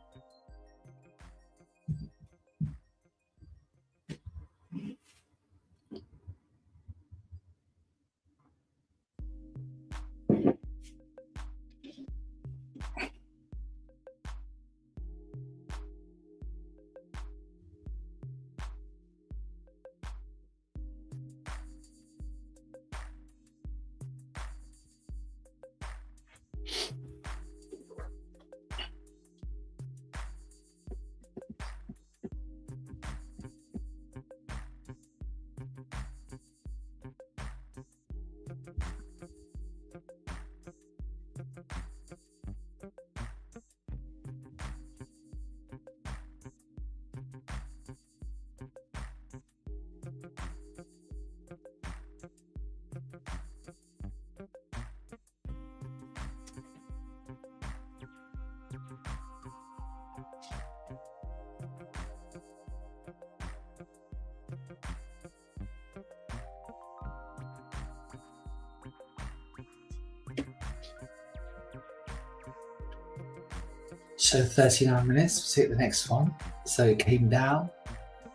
So 39 minutes, we'll take the next one. So it came down,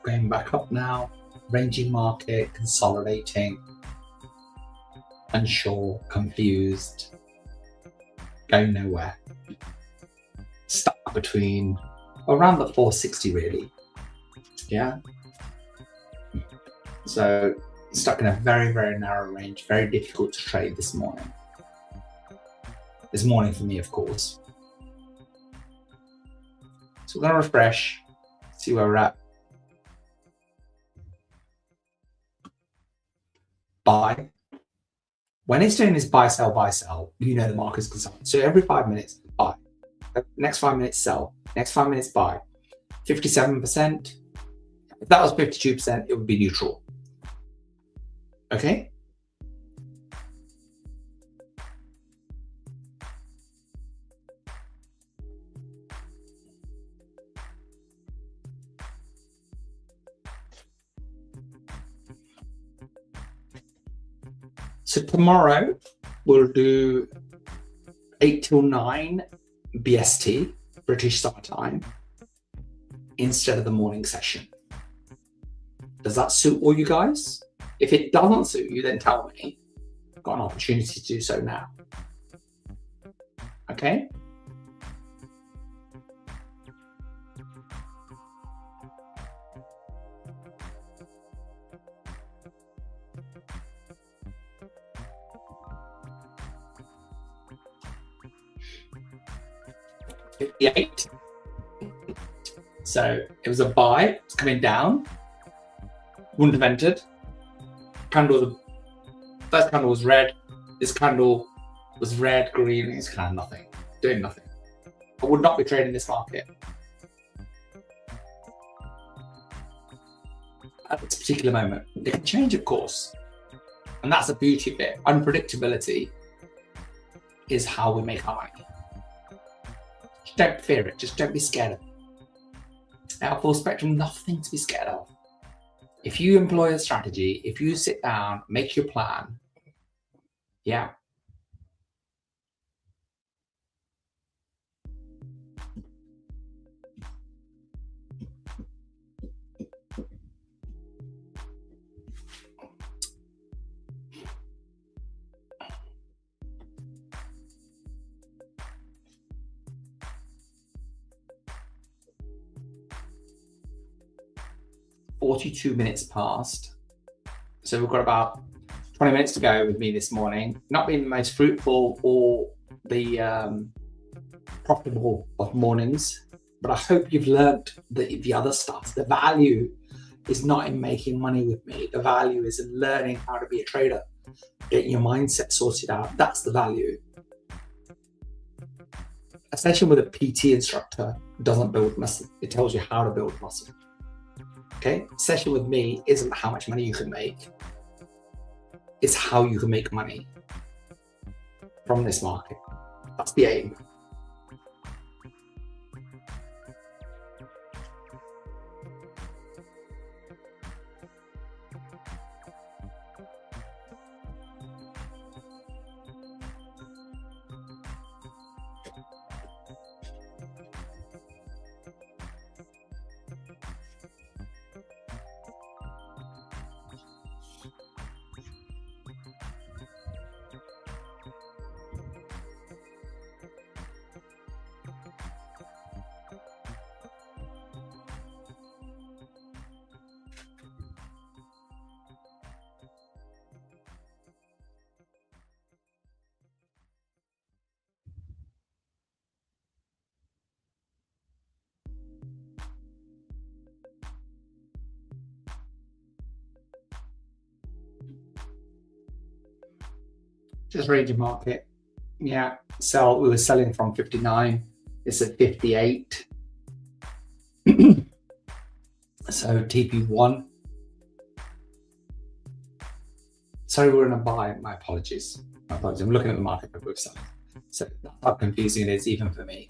going back up now, ranging market, consolidating, unsure, confused, going nowhere. Stuck between around the 460 really. Yeah. So stuck in a very, very narrow range, very difficult to trade this morning. This morning for me, of course. So we're going to refresh, see where we're at. Buy. When it's doing this buy, sell, you know the market's concerned. So every 5 minutes, buy. Next 5 minutes, sell. Next 5 minutes, buy. 57%. If that was 52%, it would be neutral. Okay? So tomorrow we'll do 8 till 9 BST, British Summer Time, instead of the morning session. Does that suit all you guys? If it doesn't suit you, then tell me. I've got an opportunity to do so now. Okay? $58. So it was a buy. It's coming down. Wouldn't have entered. First candle was red. This candle was red, green. It's kind of nothing. Doing nothing. I would not be trading this market at this particular moment. It can change, of course. And that's the beauty of it. Unpredictability is how we make our money. Just don't fear it. Just don't be scared of it. At full spectrum, nothing to be scared of. If you employ a strategy, if you sit down, make your plan, yeah. $42 minutes past. So we've got about 20 minutes to go with me this morning. Not being the most fruitful or the profitable of mornings, but I hope you've learned the other stuff. The value is not in making money with me. The value is in learning how to be a trader, getting your mindset sorted out. That's the value. A session with a PT instructor doesn't build muscle. It tells you how to build muscle. Okay, session with me isn't how much money you can make. It's how you can make money from this market. That's the aim. Just read your market. Yeah, sell. We were selling from 59. It's at 58. So TP1. Sorry, we're in a buy. My apologies. My apologies. I'm looking at the market for both sides. So that's how confusing it is even for me.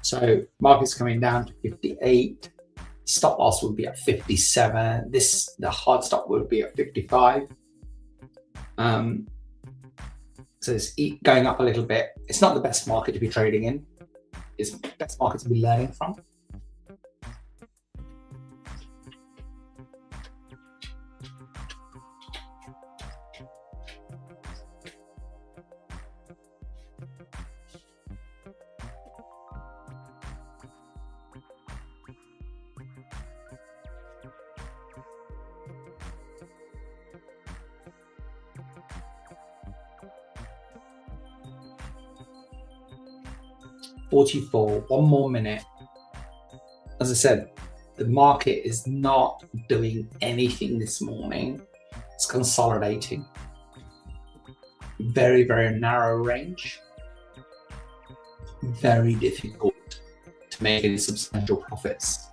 So market's coming down to 58. Stop loss would be at 57. The hard stop would be at 55. So it's going up a little bit. It's not the best market to be trading in. It's the best market to be learning from. 44, 1 more minute. As I said, the market is not doing anything this morning. It's consolidating. Very, very narrow range. Very difficult to make any substantial profits.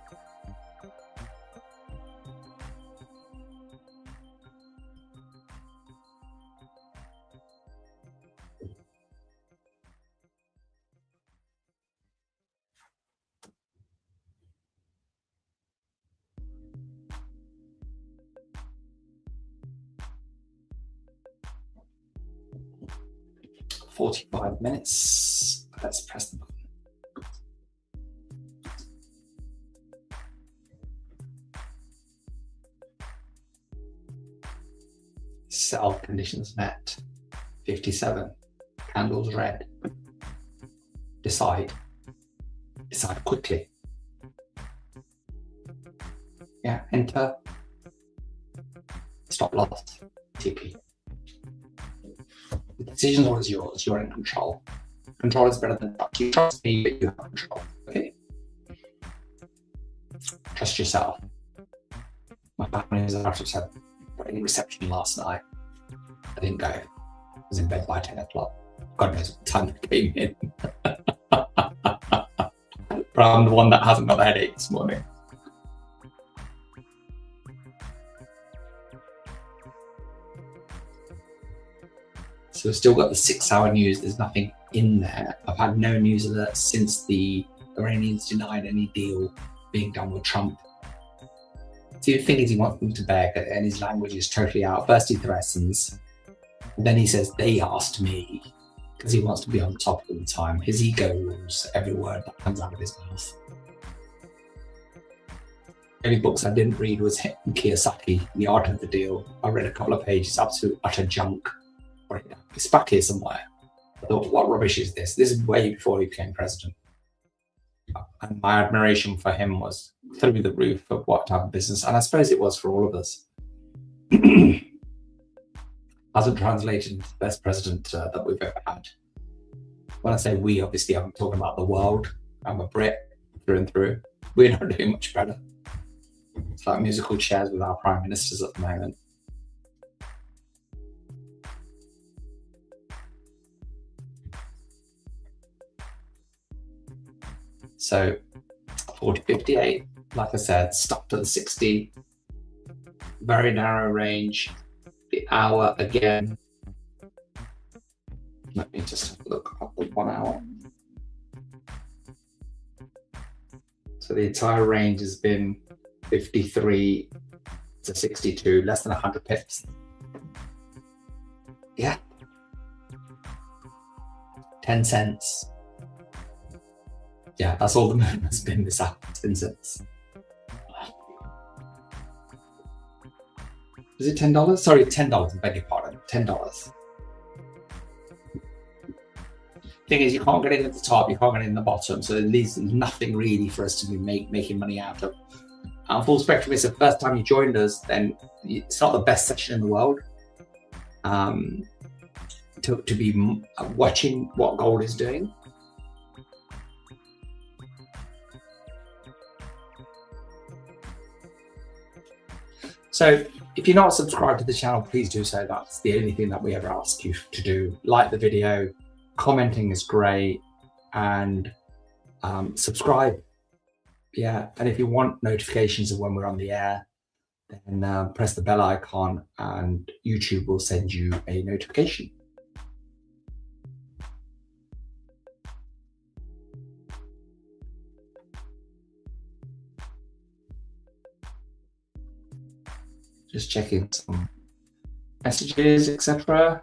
"45 minutes. Let's press the button. Sell conditions met. 57. Candles red. Decide. Decide quickly. Yeah, enter. Stop loss. TP. The decision's always yours. You're in control. Control is better than trust. You trust me, but you have control. Okay? Trust yourself. My family was out of wedding reception last night. I didn't go. I was in bed by 10 o'clock. God knows what time I came in. But I'm the one that hasn't got the headache this morning. So we've still got the 6-hour news. There's nothing in there. I've had no news alerts since the Iranians denied any deal being done with Trump. See, the thing is, he wants them to beg, and his language is totally out. First he threatens, and then he says, "They asked me," because he wants to be on top all the time. His ego rules every word that comes out of his mouth. The only books I didn't read was Kiyosaki, The Art of the Deal. I read a couple of pages, absolute utter junk. It's back here somewhere. I thought, what rubbish is this? This is way before he became president. And my admiration for him was through the roof of what type of business, and I suppose it was for all of us. Hasn't translated into the best president that we've ever had. When I say we, obviously I'm talking about the world. I'm a Brit through and through. We're not doing much better. It's like musical chairs with our prime ministers at the moment. So 40.58, like I said, stuck to the 60, very narrow range. The hour again. Let me just look at the 1 hour. So the entire range has been 53 to 62, less than 100 pips. Yeah. 10 cents. Yeah, that's all the movement has been this hour, 10 cents. Is it $10? Sorry, $10, I beg your pardon, $10. Thing is, you can't get in at the top, you can't get in the bottom, so it leaves nothing really for us to be making money out of. Full spectrum is the first time you joined us, then it's not the best session in the world. To be watching what gold is doing. So if you're not subscribed to the channel, please do so. That's the only thing that we ever ask you to do. Like the video, commenting is great, and subscribe. Yeah, and if you want notifications of when we're on the air, then press the bell icon and YouTube will send you a notification. Just checking some messages, etc.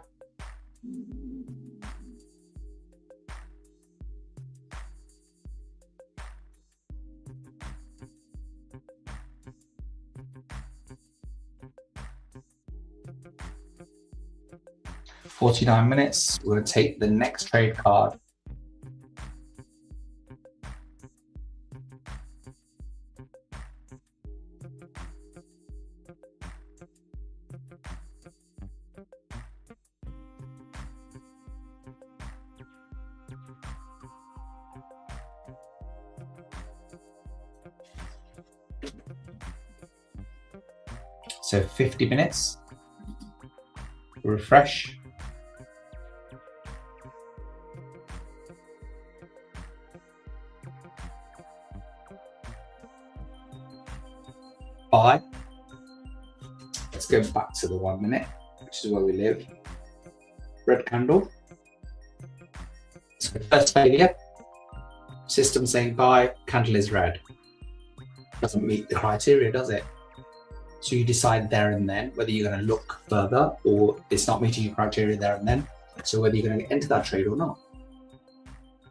"49 minutes. We're going to take the next trade card. So 50 minutes, refresh. Buy. Let's go back to the 1 minute, which is where we live. Red candle. So first failure. System saying buy, candle is red. Doesn't meet the criteria, does it? So you decide there and then whether you're going to look further or it's not meeting your criteria there and then. So whether you're going to enter that trade or not.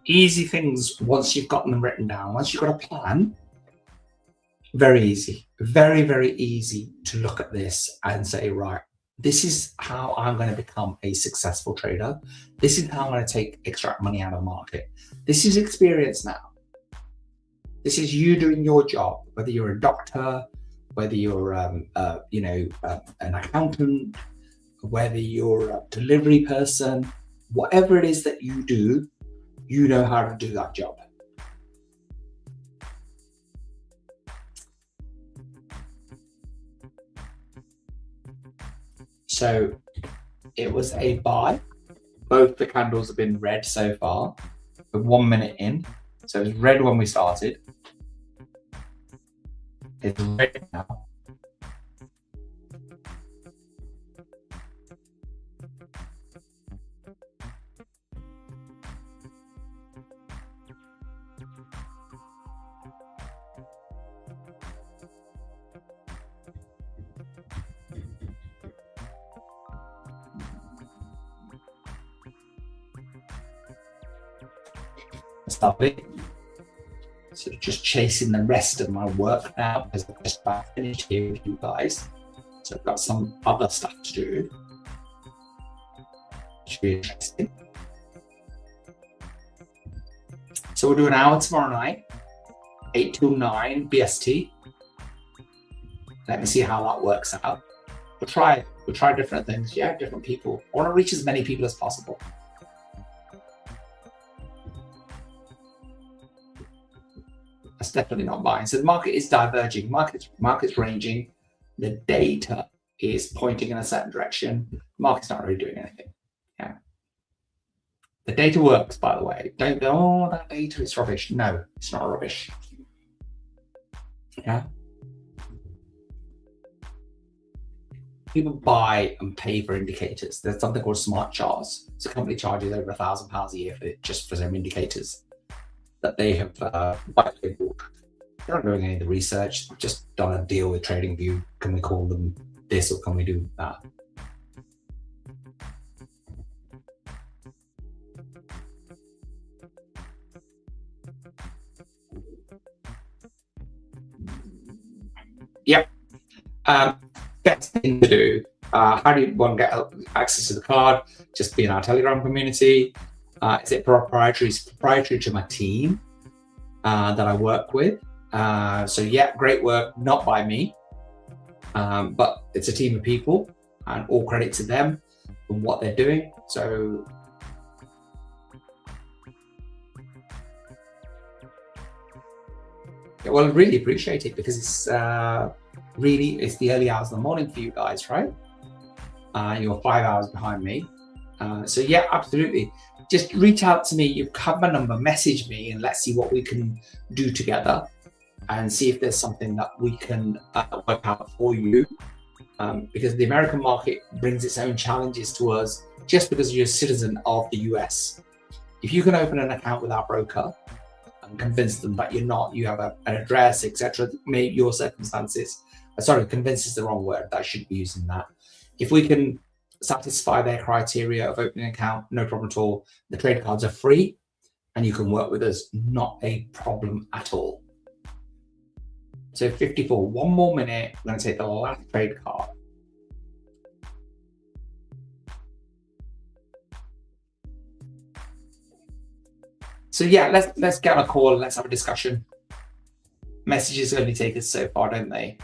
Easy things once you've gotten them written down. Once you've got a plan, very easy. Very, very easy to look at this and say, right, this is how I'm going to become a successful trader. This is how I'm going to extract money out of the market. This is experience now. This is you doing your job, whether you're a doctor, whether you're, an accountant, whether you're a delivery person, whatever it is that you do, you know how to do that job. So it was a buy. Both the candles have been red so far. We're 1 minute in. So it was red when we started. It's red now. Stop it. So just chasing the rest of my work now because I've just about finished here with you guys. So I've got some other stuff to do. Should be interesting. So we'll do an hour tomorrow night, 8 till 9 BST. Let me see how that works out. We'll try different things. Yeah, different people. I want to reach as many people as possible. That's definitely not buying. So the market is diverging. Market's ranging. The data is pointing in a certain direction. The market's not really doing anything. Yeah. The data works, by the way. Don't go, oh, that data is rubbish. No, it's not rubbish. Yeah. People buy and pay for indicators. There's something called smart charts. So a company charges over £1,000 a year just for some indicators that they have white labeled. They're not doing any of the research. They've just done a deal with TradingView. Can we call them this or can we do that? Yep. Best thing to do. How do you want to get access to the card? Just be in our Telegram community. Is it proprietary? It's proprietary to my team that I work with. So yeah, great work, not by me, but it's a team of people and all credit to them and what they're doing. So yeah, well, I really appreciate it because it's it's the early hours of the morning for you guys, right? You're 5 hours behind me. So yeah, absolutely. Just reach out to me. You have my number, message me, and let's see what we can do together and see if there's something that we can work out for you. Because the American market brings its own challenges to us just because you're a citizen of the US. If you can open an account with our broker and convince them that you're not, you have an address, etc., maybe your circumstances, convince is the wrong word, I shouldn't be using that. If we can satisfy their criteria of opening an account, no problem at all. The trade cards are free and you can work with us, not a problem at all. So 54, 1 more minute. I'm going to take the last trade card. So yeah, let's get on a call and let's have a discussion. Messages only take us so far, don't they?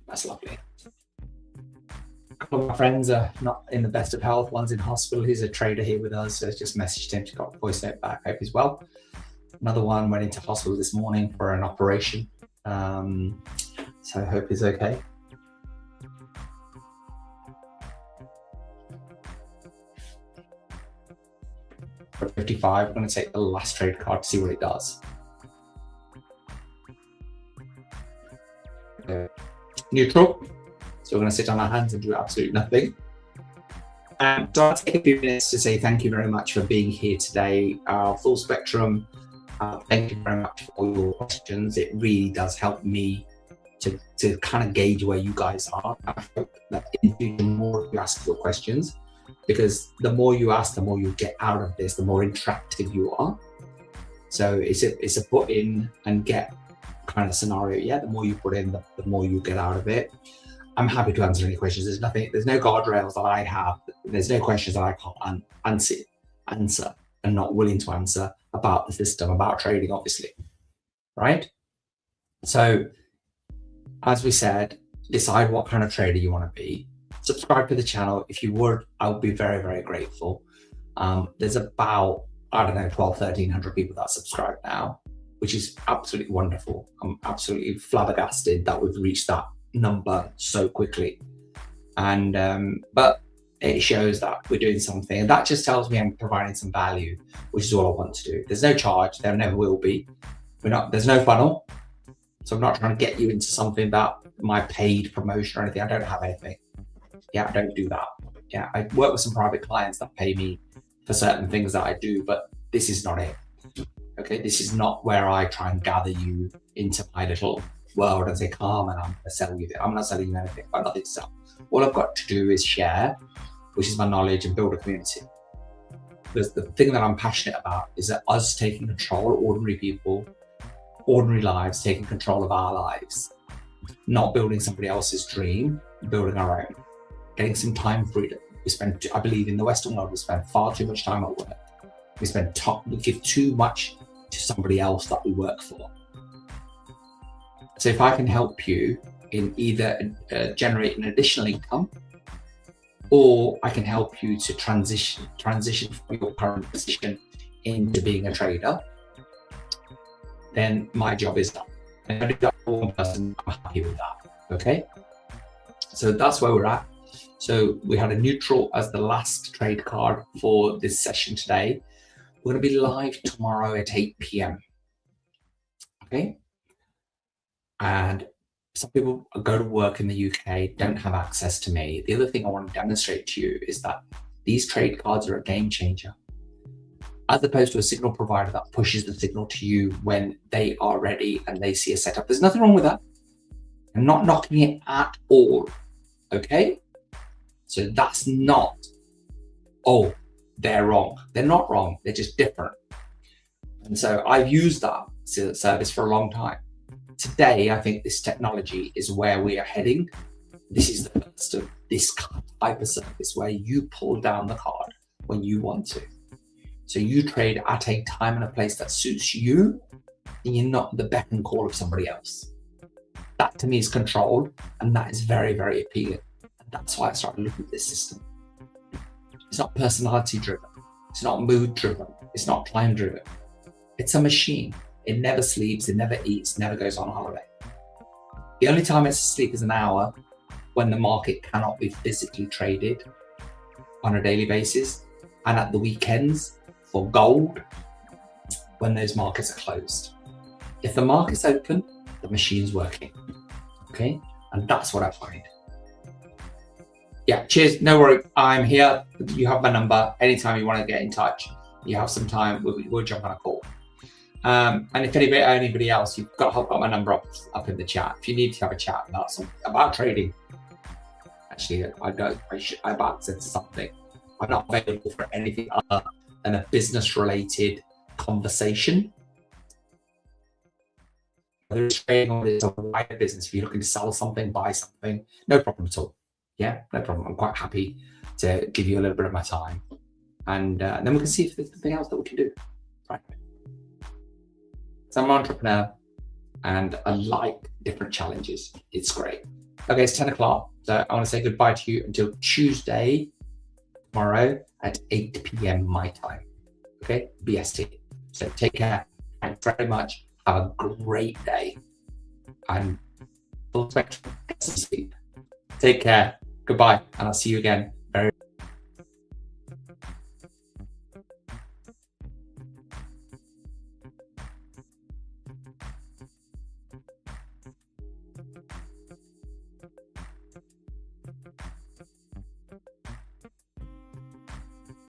That's lovely. couple of my friends are not in the best of health. One's in hospital. He's a trader here with us. So I just messaged him. She got a voice note back. Hope he's well. Another one went into hospital this morning for an operation. So I hope he's okay. For 55, I'm going to take the last trade card to see what it does. Neutral. So we're going to sit on our hands and do absolutely nothing. And so I'll take a few minutes to say thank you very much for being here today. Full spectrum. Thank you very much for all your questions. It really does help me to kind of gauge where you guys are. I hope that in the future, the more you ask your questions, because the more you ask, the more you get out of this, the more interactive you are. So it's a put in and get kind of scenario. Yeah, the more you put in, the more you get out of it. I'm happy to answer any questions. There's no guardrails that I have. There's no questions that I can't answer and not willing to answer about the system, about trading, obviously, right? So as we said, decide what kind of trader you want to be. Subscribe to the channel. If you would, I would be very, very grateful. There's about, I don't know, 1,200-1,300 people that subscribe now, which is absolutely wonderful. I'm absolutely flabbergasted that we've reached that number so quickly. And but it shows that we're doing something, and that just tells me I'm providing some value, which is all I want to do. There's no charge, there never will be. There's no funnel, so I'm not trying to get you into something that my paid promotion or anything. I don't have anything. Yeah, I don't do that. Yeah, I work with some private clients that pay me for certain things that I do, but this is not it. Okay, this is not where I try and gather you into my little world and say, come and I'm going to sell you. I'm not selling you anything. I've got nothing to sell. All I've got to do is share, which is my knowledge, and build a community. Because the thing that I'm passionate about is that us taking control, ordinary people, ordinary lives, taking control of our lives, not building somebody else's dream, building our own, getting some time freedom. I believe in the Western world, we spend far too much time at work. We give too much to somebody else that we work for. So if I can help you in either generate an additional income, or I can help you to transition from your current position into being a trader, then my job is done. And if I do that for one person, I'm happy with that. Okay? So that's where we're at. So we had a neutral as the last trade card for this session today. We're going to be live tomorrow at 8 p.m. Okay? And some people go to work in the UK, don't have access to me. The other thing I want to demonstrate to you is that these trade cards are a game changer. As opposed to a signal provider that pushes the signal to you when they are ready and they see a setup. There's nothing wrong with that. I'm not knocking it at all. Okay? So that's not, oh, they're wrong. They're not wrong. They're just different. And so I've used that service for a long time. Today, I think this technology is where we are heading. This is the first of this type of service where you pull down the card when you want to. So you trade at a time and a place that suits you, and you're not the beck and call of somebody else. That to me is controlled, and that is very, very appealing. And that's why I started looking at this system. It's not personality driven. It's not mood driven. It's not time driven. It's a machine. It never sleeps, it never eats, never goes on holiday. The only time it's asleep is an hour when the market cannot be physically traded on a daily basis, and at the weekends for gold when those markets are closed. If the market's open, the machine's working. Okay? And that's what I find. Yeah, cheers. No worry. I'm here. You have my number. Anytime you want to get in touch, you have some time, we'll jump on a call. And if anybody else, you've got my number up in the chat. If you need to have a chat about trading, actually, I've access to something. I'm not available for anything other than a business-related conversation. Whether it's trading or it's a wider business, if you're looking to sell something, buy something, no problem at all. Yeah, no problem. I'm quite happy to give you a little bit of my time, and then we can see if there's something else that we can do. Right. So I'm an entrepreneur and I like different challenges. It's great. Okay, it's 10 o'clock. So I want to say goodbye to you until Tuesday, tomorrow at 8 p.m. my time. Okay, BST. So take care. Thanks very much. Have a great day. And full spectrum. Get some sleep. Take care. Goodbye. And I'll see you again